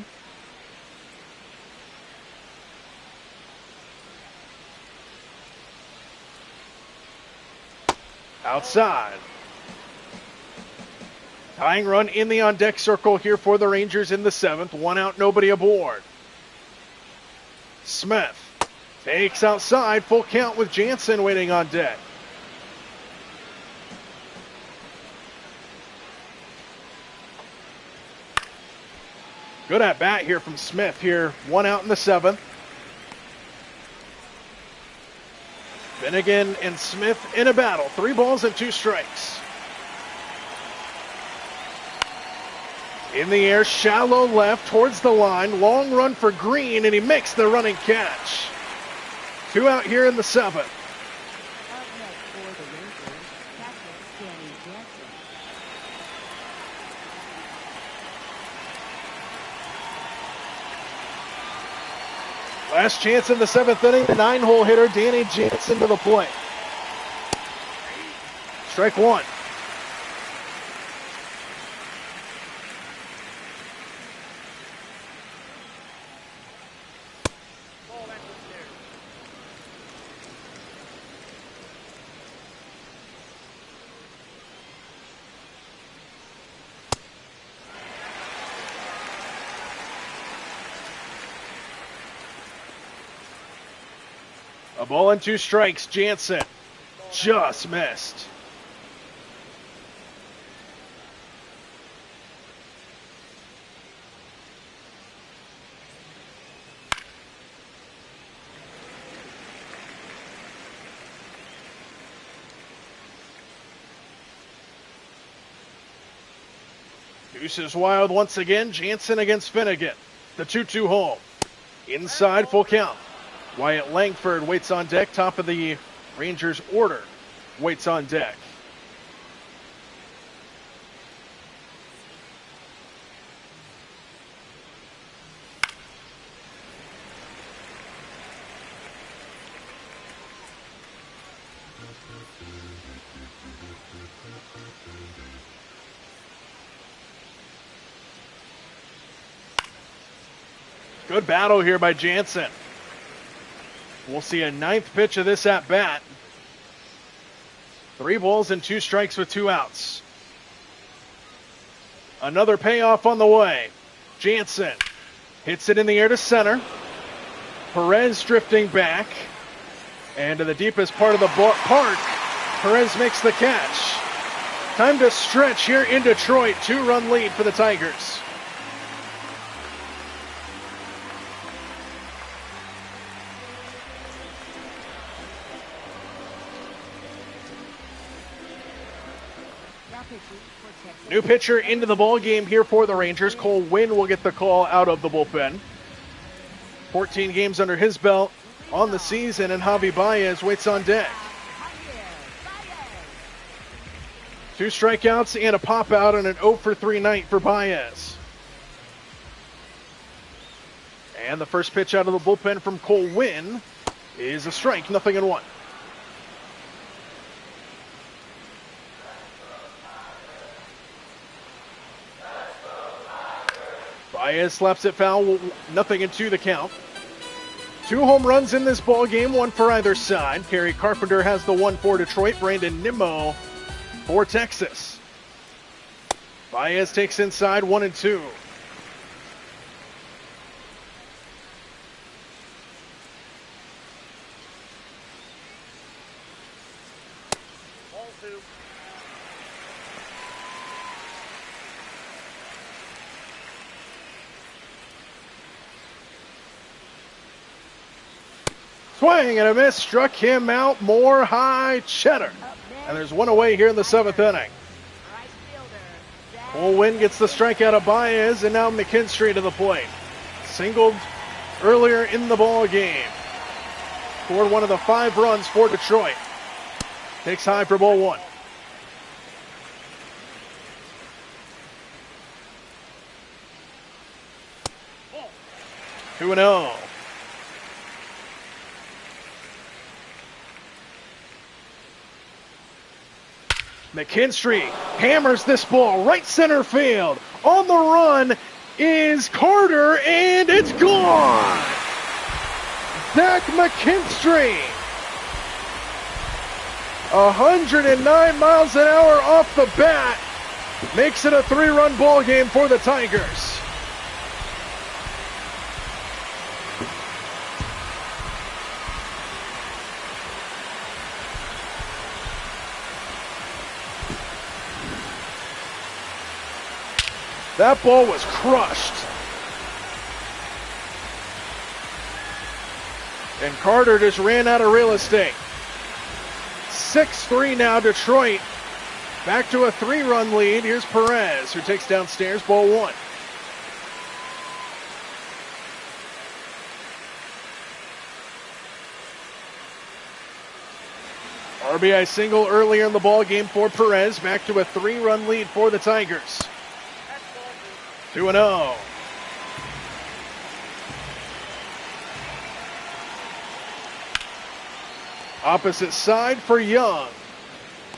Outside. Tying run in the on-deck circle here for the Rangers in the 7th. 1 out, nobody aboard. Smith takes outside, full count with Jansen waiting on deck. Good at bat here from Smith here. 1 out in the 7th. Finnegan and Smith in a battle. 3 balls and 2 strikes. In the air, shallow left towards the line. Long run for Green, and he makes the running catch. 2 out here in the 7th. Up next for the Rangers, catcher Danny Jansen. Last chance in the 7th inning. The 9-hole hitter, Danny Jansen, to the plate. Strike 1. A ball and 2 strikes. Jansen just missed. Deuces wild once again. Jansen against Finnegan. The 2-2 home. Inside, full count. Wyatt Langford waits on deck. Top of the Rangers order waits on deck. Good battle here by Jansen. We'll see a 9th pitch of this at bat. 3 balls and 2 strikes with 2 outs. Another payoff on the way. Jansen hits it in the air to center. Perez drifting back. And to the deepest part of the park, Perez makes the catch. Time to stretch here in Detroit. 2-run lead for the Tigers. New pitcher into the ball game here for the Rangers. Cole Winn will get the call out of the bullpen. 14 games under his belt on the season, and Javi Baez waits on deck. 2 strikeouts and a pop out and an 0 for 3 night for Baez. And the first pitch out of the bullpen from Cole Winn is a strike, 0-1. Baez slaps it foul, 0-2 the count. 2 home runs in this ball game, 1 for either side. Kerry Carpenter has the 1 for Detroit. Brandon Nimmo for Texas. Baez takes inside, 1-2. Swing and a miss, struck him out. More high cheddar. Up next, And there's one away here in the 7th inning. right fielder, Zach Colwyn gets the strikeout of Baez, and now McKinstry to the plate. Singled earlier in the ball game. Scored one of the 5 runs for Detroit. Takes high for ball 1. Two and 0. McKinstry hammers this ball right center field. On the run is Carter, and it's gone. Zach McKinstry, 109 miles an hour off the bat, makes it a 3-run ball game for the Tigers. That ball was crushed. And Carter just ran out of real estate. 6-3 now, Detroit. Back to a 3-run lead. Here's Perez, who takes downstairs, ball 1. RBI single earlier in the ball game for Perez. Back to a 3-run lead for the Tigers. 2-0. Opposite side for Young.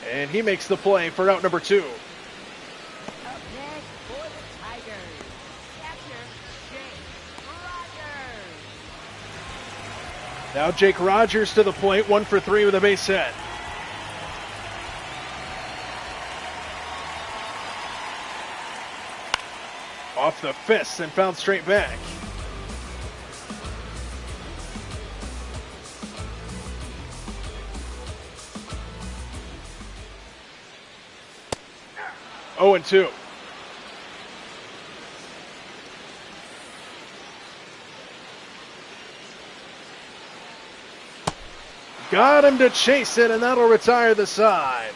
And he makes the play for out number 2. up next for the Tigers. Catcher, Jake Rogers. Now Jake Rogers to the plate, 1 for 3 with a base hit. Off the fist and found straight back. Oh, and 2. Got him to chase it, and that'll retire the side.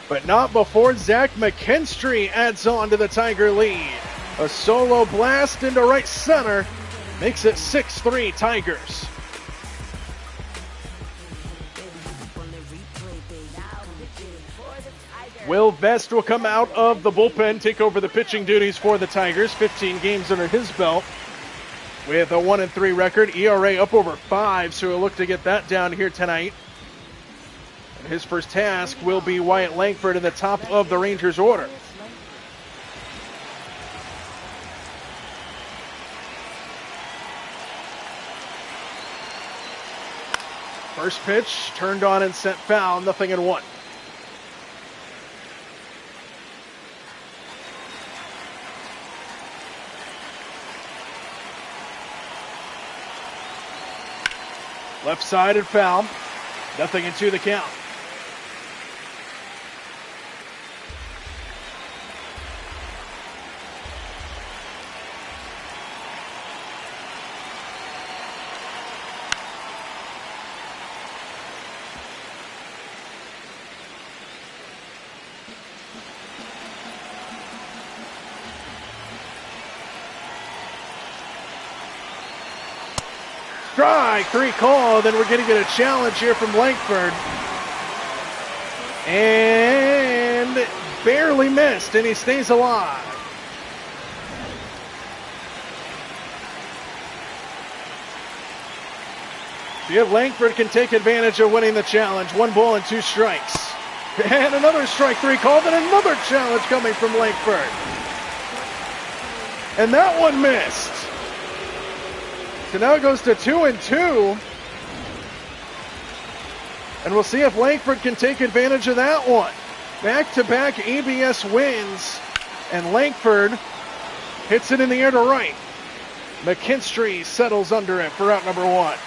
But not before Zach McKinstry adds on to the Tiger lead. A solo blast into right center makes it 6-3 Tigers. Will Vest will come out of the bullpen, take over the pitching duties for the Tigers. 15 games under his belt with a 1-3 record. ERA up over 5, so he'll look to get that down here tonight. And his first task will be Wyatt Langford in the top of the Rangers order. First pitch turned on and sent foul, 0-1. Left side and foul. 0-2 the count. Strike 3 call, then we're going to get a challenge here from Langford. And barely missed, and he stays alive. See if Langford can take advantage of winning the challenge. 1 ball and 2 strikes. And another strike 3 call, then another challenge coming from Langford. And that one missed. So now it goes to 2-2. And we'll see if Langford can take advantage of that one. Back-to-back ABS wins. And Langford hits it in the air to right. McKinstry settles under it for out number 1. Up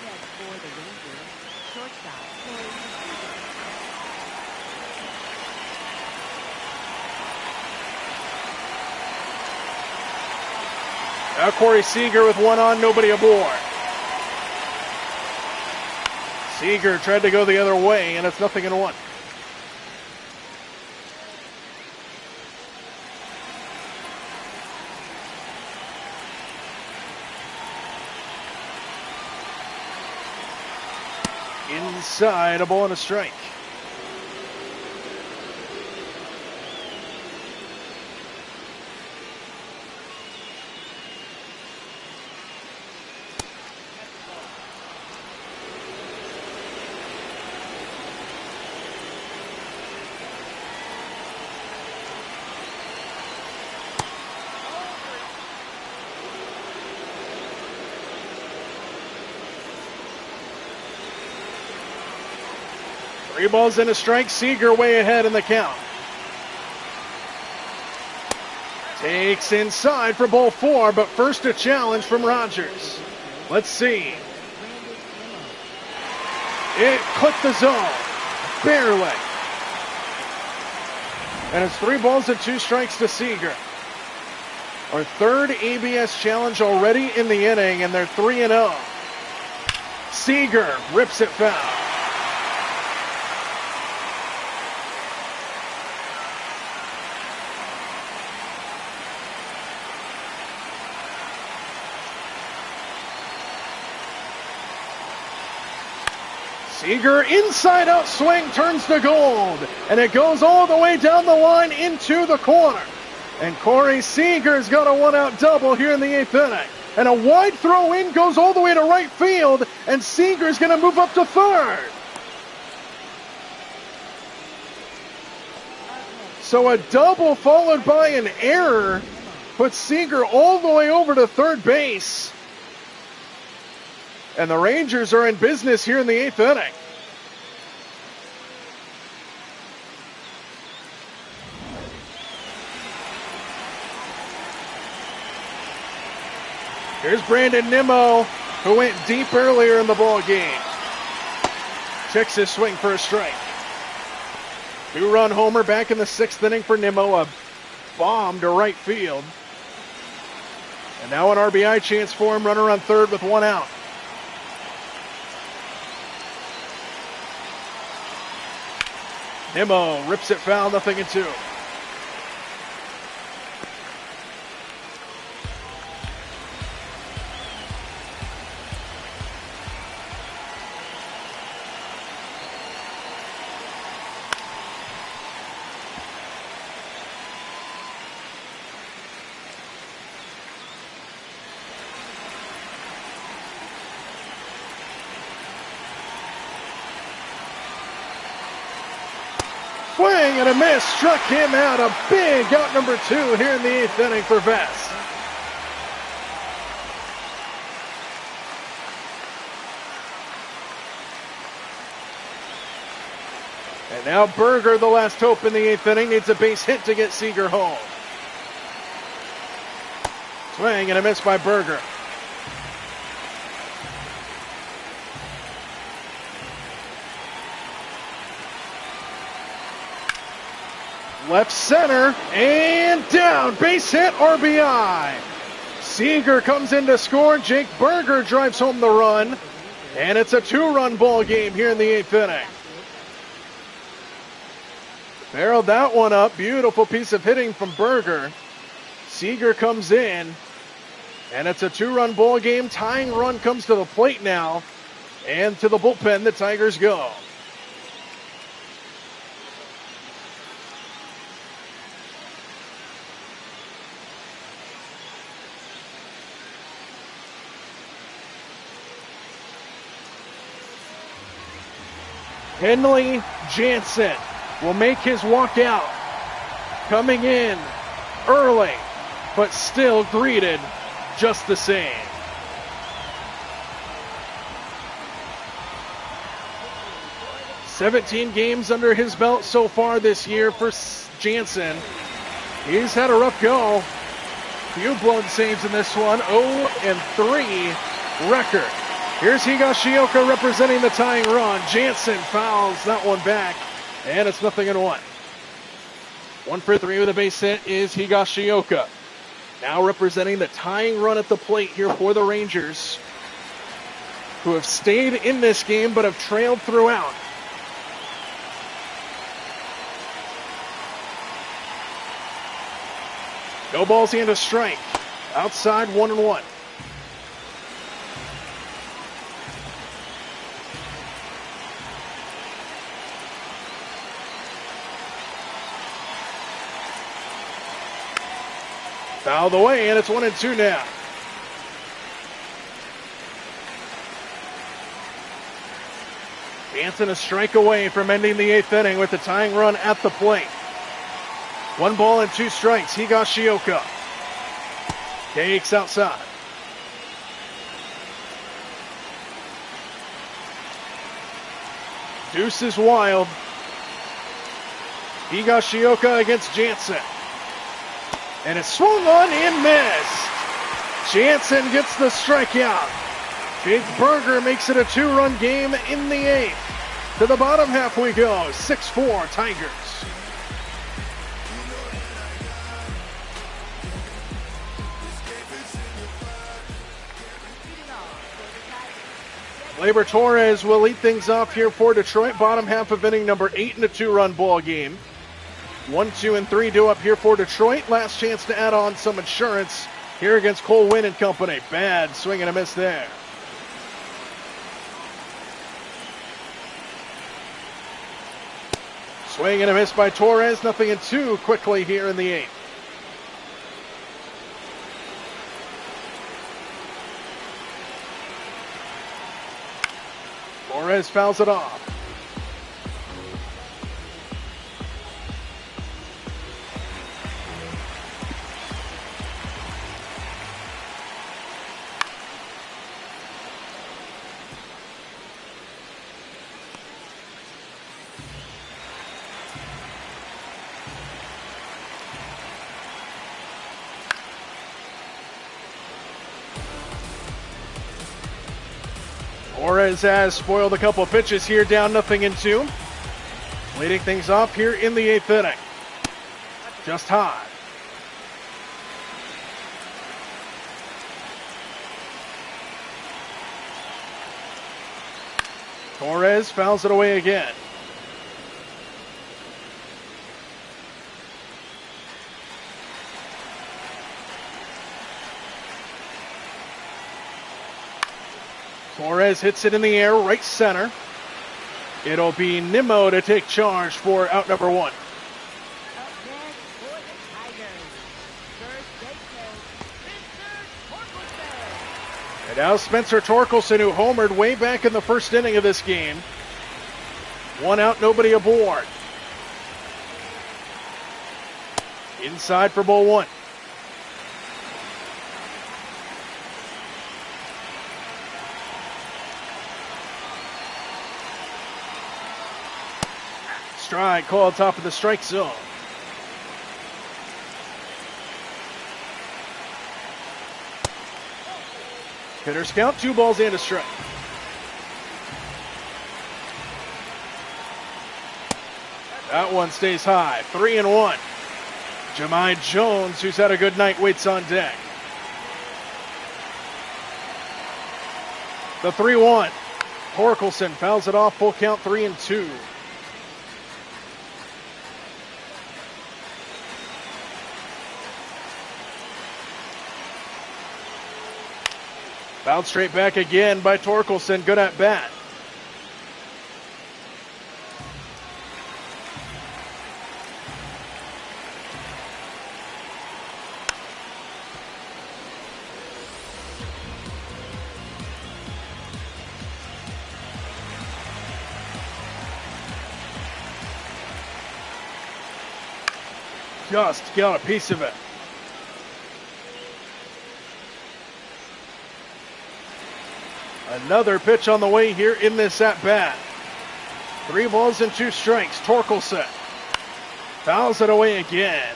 next for the Rangers, shortstop, Corey Seager. Now Corey Seager with one on, nobody aboard. Seager tried to go the other way, and it's 0-1. Inside, a ball and a strike. Three balls and a strike. Seager way ahead in the count. Takes inside for ball 4, but first a challenge from Rogers. Let's see. It clipped the zone. Barely. And it's 3 balls and 2 strikes to Seager. Our third ABS challenge already in the inning, and they're 3-0. Seager rips it foul. Seager inside out swing turns to gold, and it goes all the way down the line into the corner. And Corey Seager's got a 1-out double here in the 8th inning. And a wide throw in goes all the way to right field, and Seager's going to move up to third. So a double followed by an error puts Seager all the way over to third base. And the Rangers are in business here in the 8th inning. Here's Brandon Nimmo, who went deep earlier in the ball game. Checks his swing for a strike. 2-run homer back in the 6th inning for Nimmo. A bomb to right field. And now an RBI chance for him. Runner on third with 1 out. Nimmo rips it foul, 0-2. Swing and a miss, struck him out. A big out number 2 here in the 8th inning for Vest. And now Berger, the last hope in the 8th inning, needs a base hit to get Seager home. Swing and a miss by Berger. Left center and down. Base hit, RBI. Seager comes in to score. Jake Berger drives home the run. And it's a 2-run ball game here in the 8th inning. Barreled that one up. Beautiful piece of hitting from Berger. Seager comes in. And it's a 2-run ball game. Tying run comes to the plate now. And to the bullpen the Tigers go. Kenley Jansen will make his walk out. Coming in early, but still greeted just the same. "17 games under his belt so far this year for Jansen. He's had a rough go. Few blown saves in this one. 0-3 record. Here's Higashioka representing the tying run. Jansen fouls that one back, and it's 0-1. 1 for 3 with a base hit is Higashioka. Now representing the tying run at the plate here for the Rangers, who have stayed in this game but have trailed throughout. No balls and a strike. Outside 1-1. Fouled away, and it's 1-2 now. Jansen a strike away from ending the 8th inning with the tying run at the plate. 1 ball and 2 strikes. Higashioka takes outside. Deuce is wild. Higashioka against Jansen. And it's swung on and missed. Jansen gets the strikeout. Jake Burger makes it a 2-run game in the 8th. To the bottom half we go. 6-4 Tigers. Gleyber Torres will lead things off here for Detroit. Bottom half of inning number 8 in a 2-run ball game. 1, 2, and 3 due up here for Detroit. Last chance to add on some insurance here against Cole Winn and company. Bad swing and a miss there. Swing and a miss by Torres. 0-2 quickly here in the 8th. Torres fouls it off. Torres has spoiled a couple of pitches here, down 0-2. Leading things off here in the 8th inning. Just high. Torres fouls it away again. Torres hits it in the air, right center. It'll be Nimmo to take charge for out number 1. Up next for the Tigers, first baseman, Spencer Torkelson. And now Spencer Torkelson, who homered way back in the first inning of this game. 1 out, nobody aboard. Inside for ball 1. Strike called top of the strike zone. Hitters count, 2 balls and a strike. That one stays high, 3-1. Jahmai Jones, who's had a good night, waits on deck. The 3-1. Torkelson fouls it off, full count, 3-2. Fouled straight back again by Torkelson. Good at bat. Just got a piece of it. Another pitch on the way here in this at-bat. 3 balls and 2 strikes. Torkelson fouls it away again.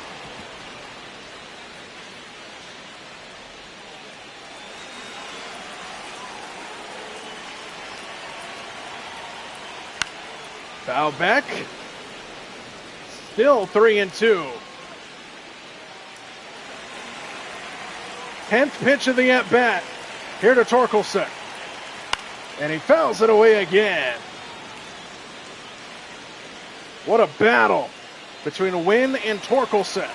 Foul back. Still 3-2. 10th pitch of the at-bat here to Torkelson. And he fouls it away again. What a battle between Wynn and Torkelson.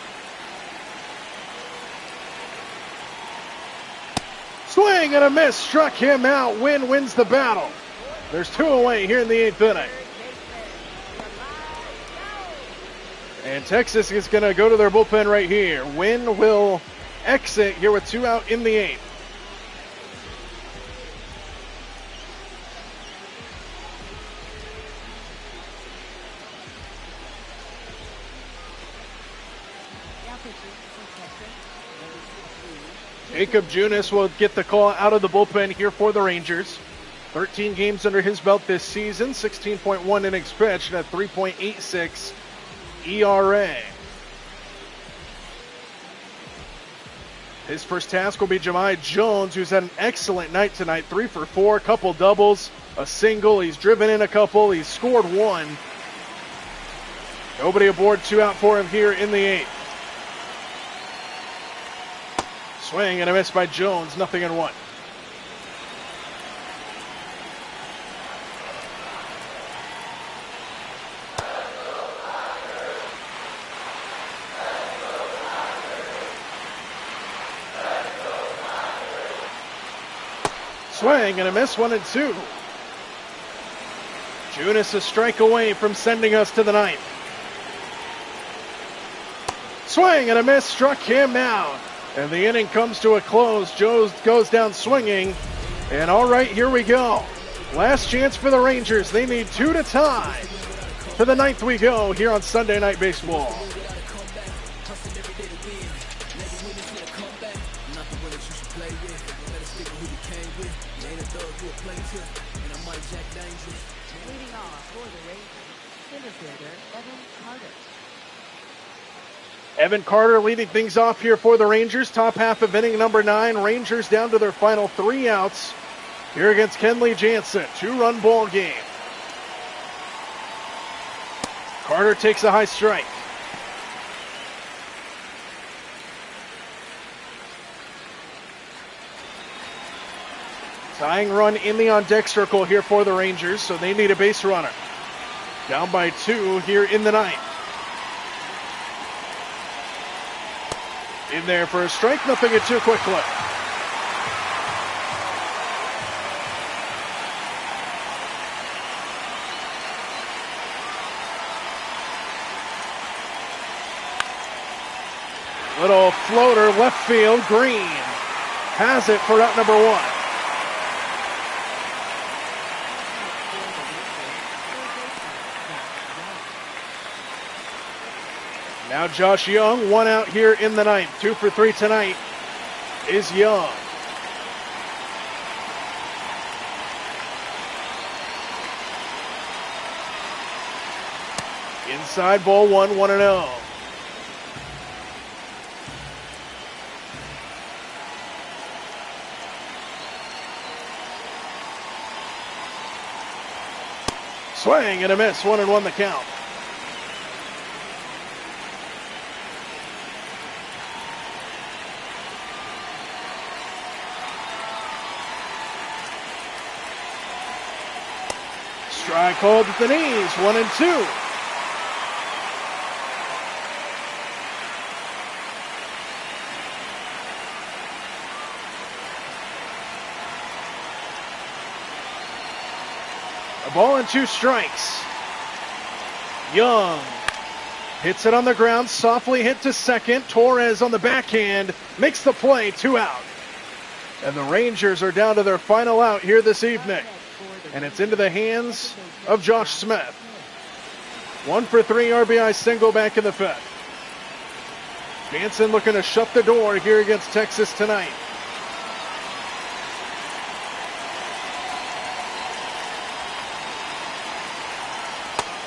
Swing and a miss, struck him out. Wynn wins the battle. There's 2 away here in the 8th inning. And Texas is going to go to their bullpen right here. Wynn will exit here with 2 out in the 8th. Jacob Junis will get the call out of the bullpen here for the Rangers. 13 games under his belt this season, 16.1 innings pitched, and a 3.86 ERA. His first task will be Jahmai Jones, who's had an excellent night tonight. 3 for 4, couple doubles, a single. He's driven in a couple. He's scored 1. Nobody aboard, 2 out for him here in the 8th. Swing and a miss by Jones, 0-1. Swing and a miss, 1-2. Junis a strike away from sending us to the 9th. Swing and a miss, struck him out. And the inning comes to a close. Joe goes down swinging. And all right, here we go. Last chance for the Rangers. They need 2 to tie. To the 9th we go here on Sunday Night Baseball. Leading off for the Rangers, center fielder Evan Carter. Evan Carter leading things off here for the Rangers. Top half of inning number 9. Rangers down to their final 3 outs here against Kenley Jansen. 2-run ball game. Carter takes a high strike. Tying run in the on-deck circle here for the Rangers, so they need a base runner. Down by 2 here in the 9th. In there for a strike, 0-2 quickly. Little floater, left field, Green has it for out number 1. Now Josh Young, 1 out here in the 9th. 2 for 3 tonight is Young. Inside ball 1, 1-0. Swing and a miss, 1-1 the count. Strike called at the knees, 1-2. A ball and 2 strikes. Young hits it on the ground, softly hit to second. Torres on the backhand makes the play, 2 out. And the Rangers are down to their final out here this evening. And it's into the hands of Josh Smith. 1 for 3 RBI single back in the 5th. Jansen looking to shut the door here against Texas tonight.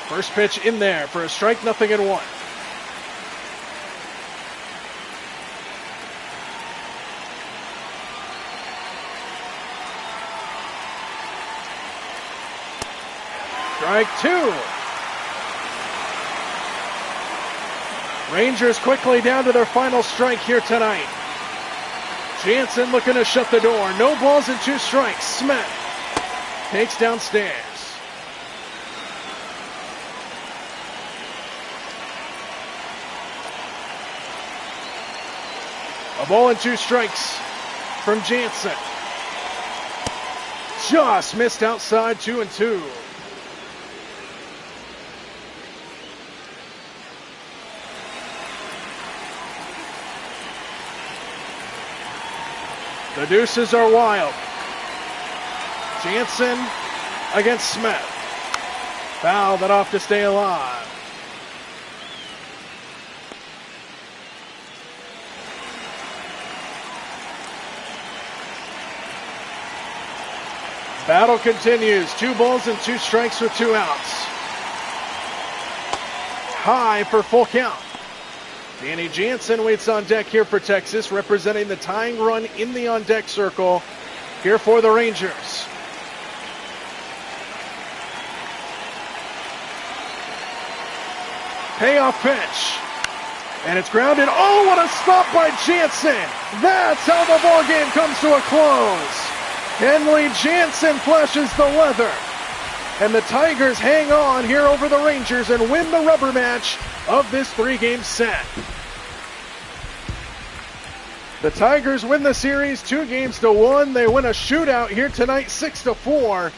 First pitch in there for a strike, 0-1. Strike 2. Rangers quickly down to their final strike here tonight. Jansen looking to shut the door. No balls and 2 strikes. Smith takes downstairs. A ball and 2 strikes from Jansen. Just missed outside, 2-2. The deuces are wild. Jansen against Smith. Foul that off to stay alive. Battle continues. 2 balls and 2 strikes with 2 outs. High for full count. Danny Jansen waits on deck here for Texas, representing the tying run in the on-deck circle here for the Rangers. Payoff pitch. And it's grounded. Oh, what a stop by Jansen. That's how the ball game comes to a close. Kenley Jansen flashes the leather. And the Tigers hang on here over the Rangers and win the rubber match of this 3-game set. The Tigers win the series 2-1. They win a shootout here tonight 6-4.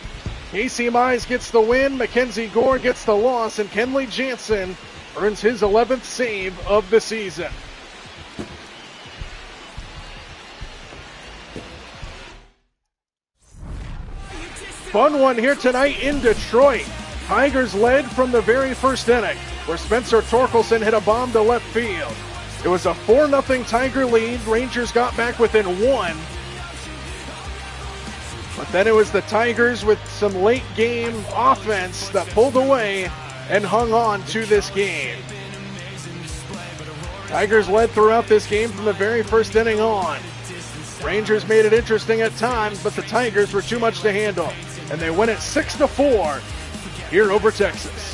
Casey Mize gets the win, Mackenzie Gore gets the loss, and Kenley Jansen earns his 11th save of the season. Fun one here tonight in Detroit. Tigers led from the very first inning, where Spencer Torkelson hit a bomb to left field. It was a 4-0 Tiger lead. Rangers got back within 1. But then it was the Tigers with some late game offense that pulled away and hung on to this game. Tigers led throughout this game from the very first inning on. Rangers made it interesting at times, but the Tigers were too much to handle. And they win it 6-4 here over Texas.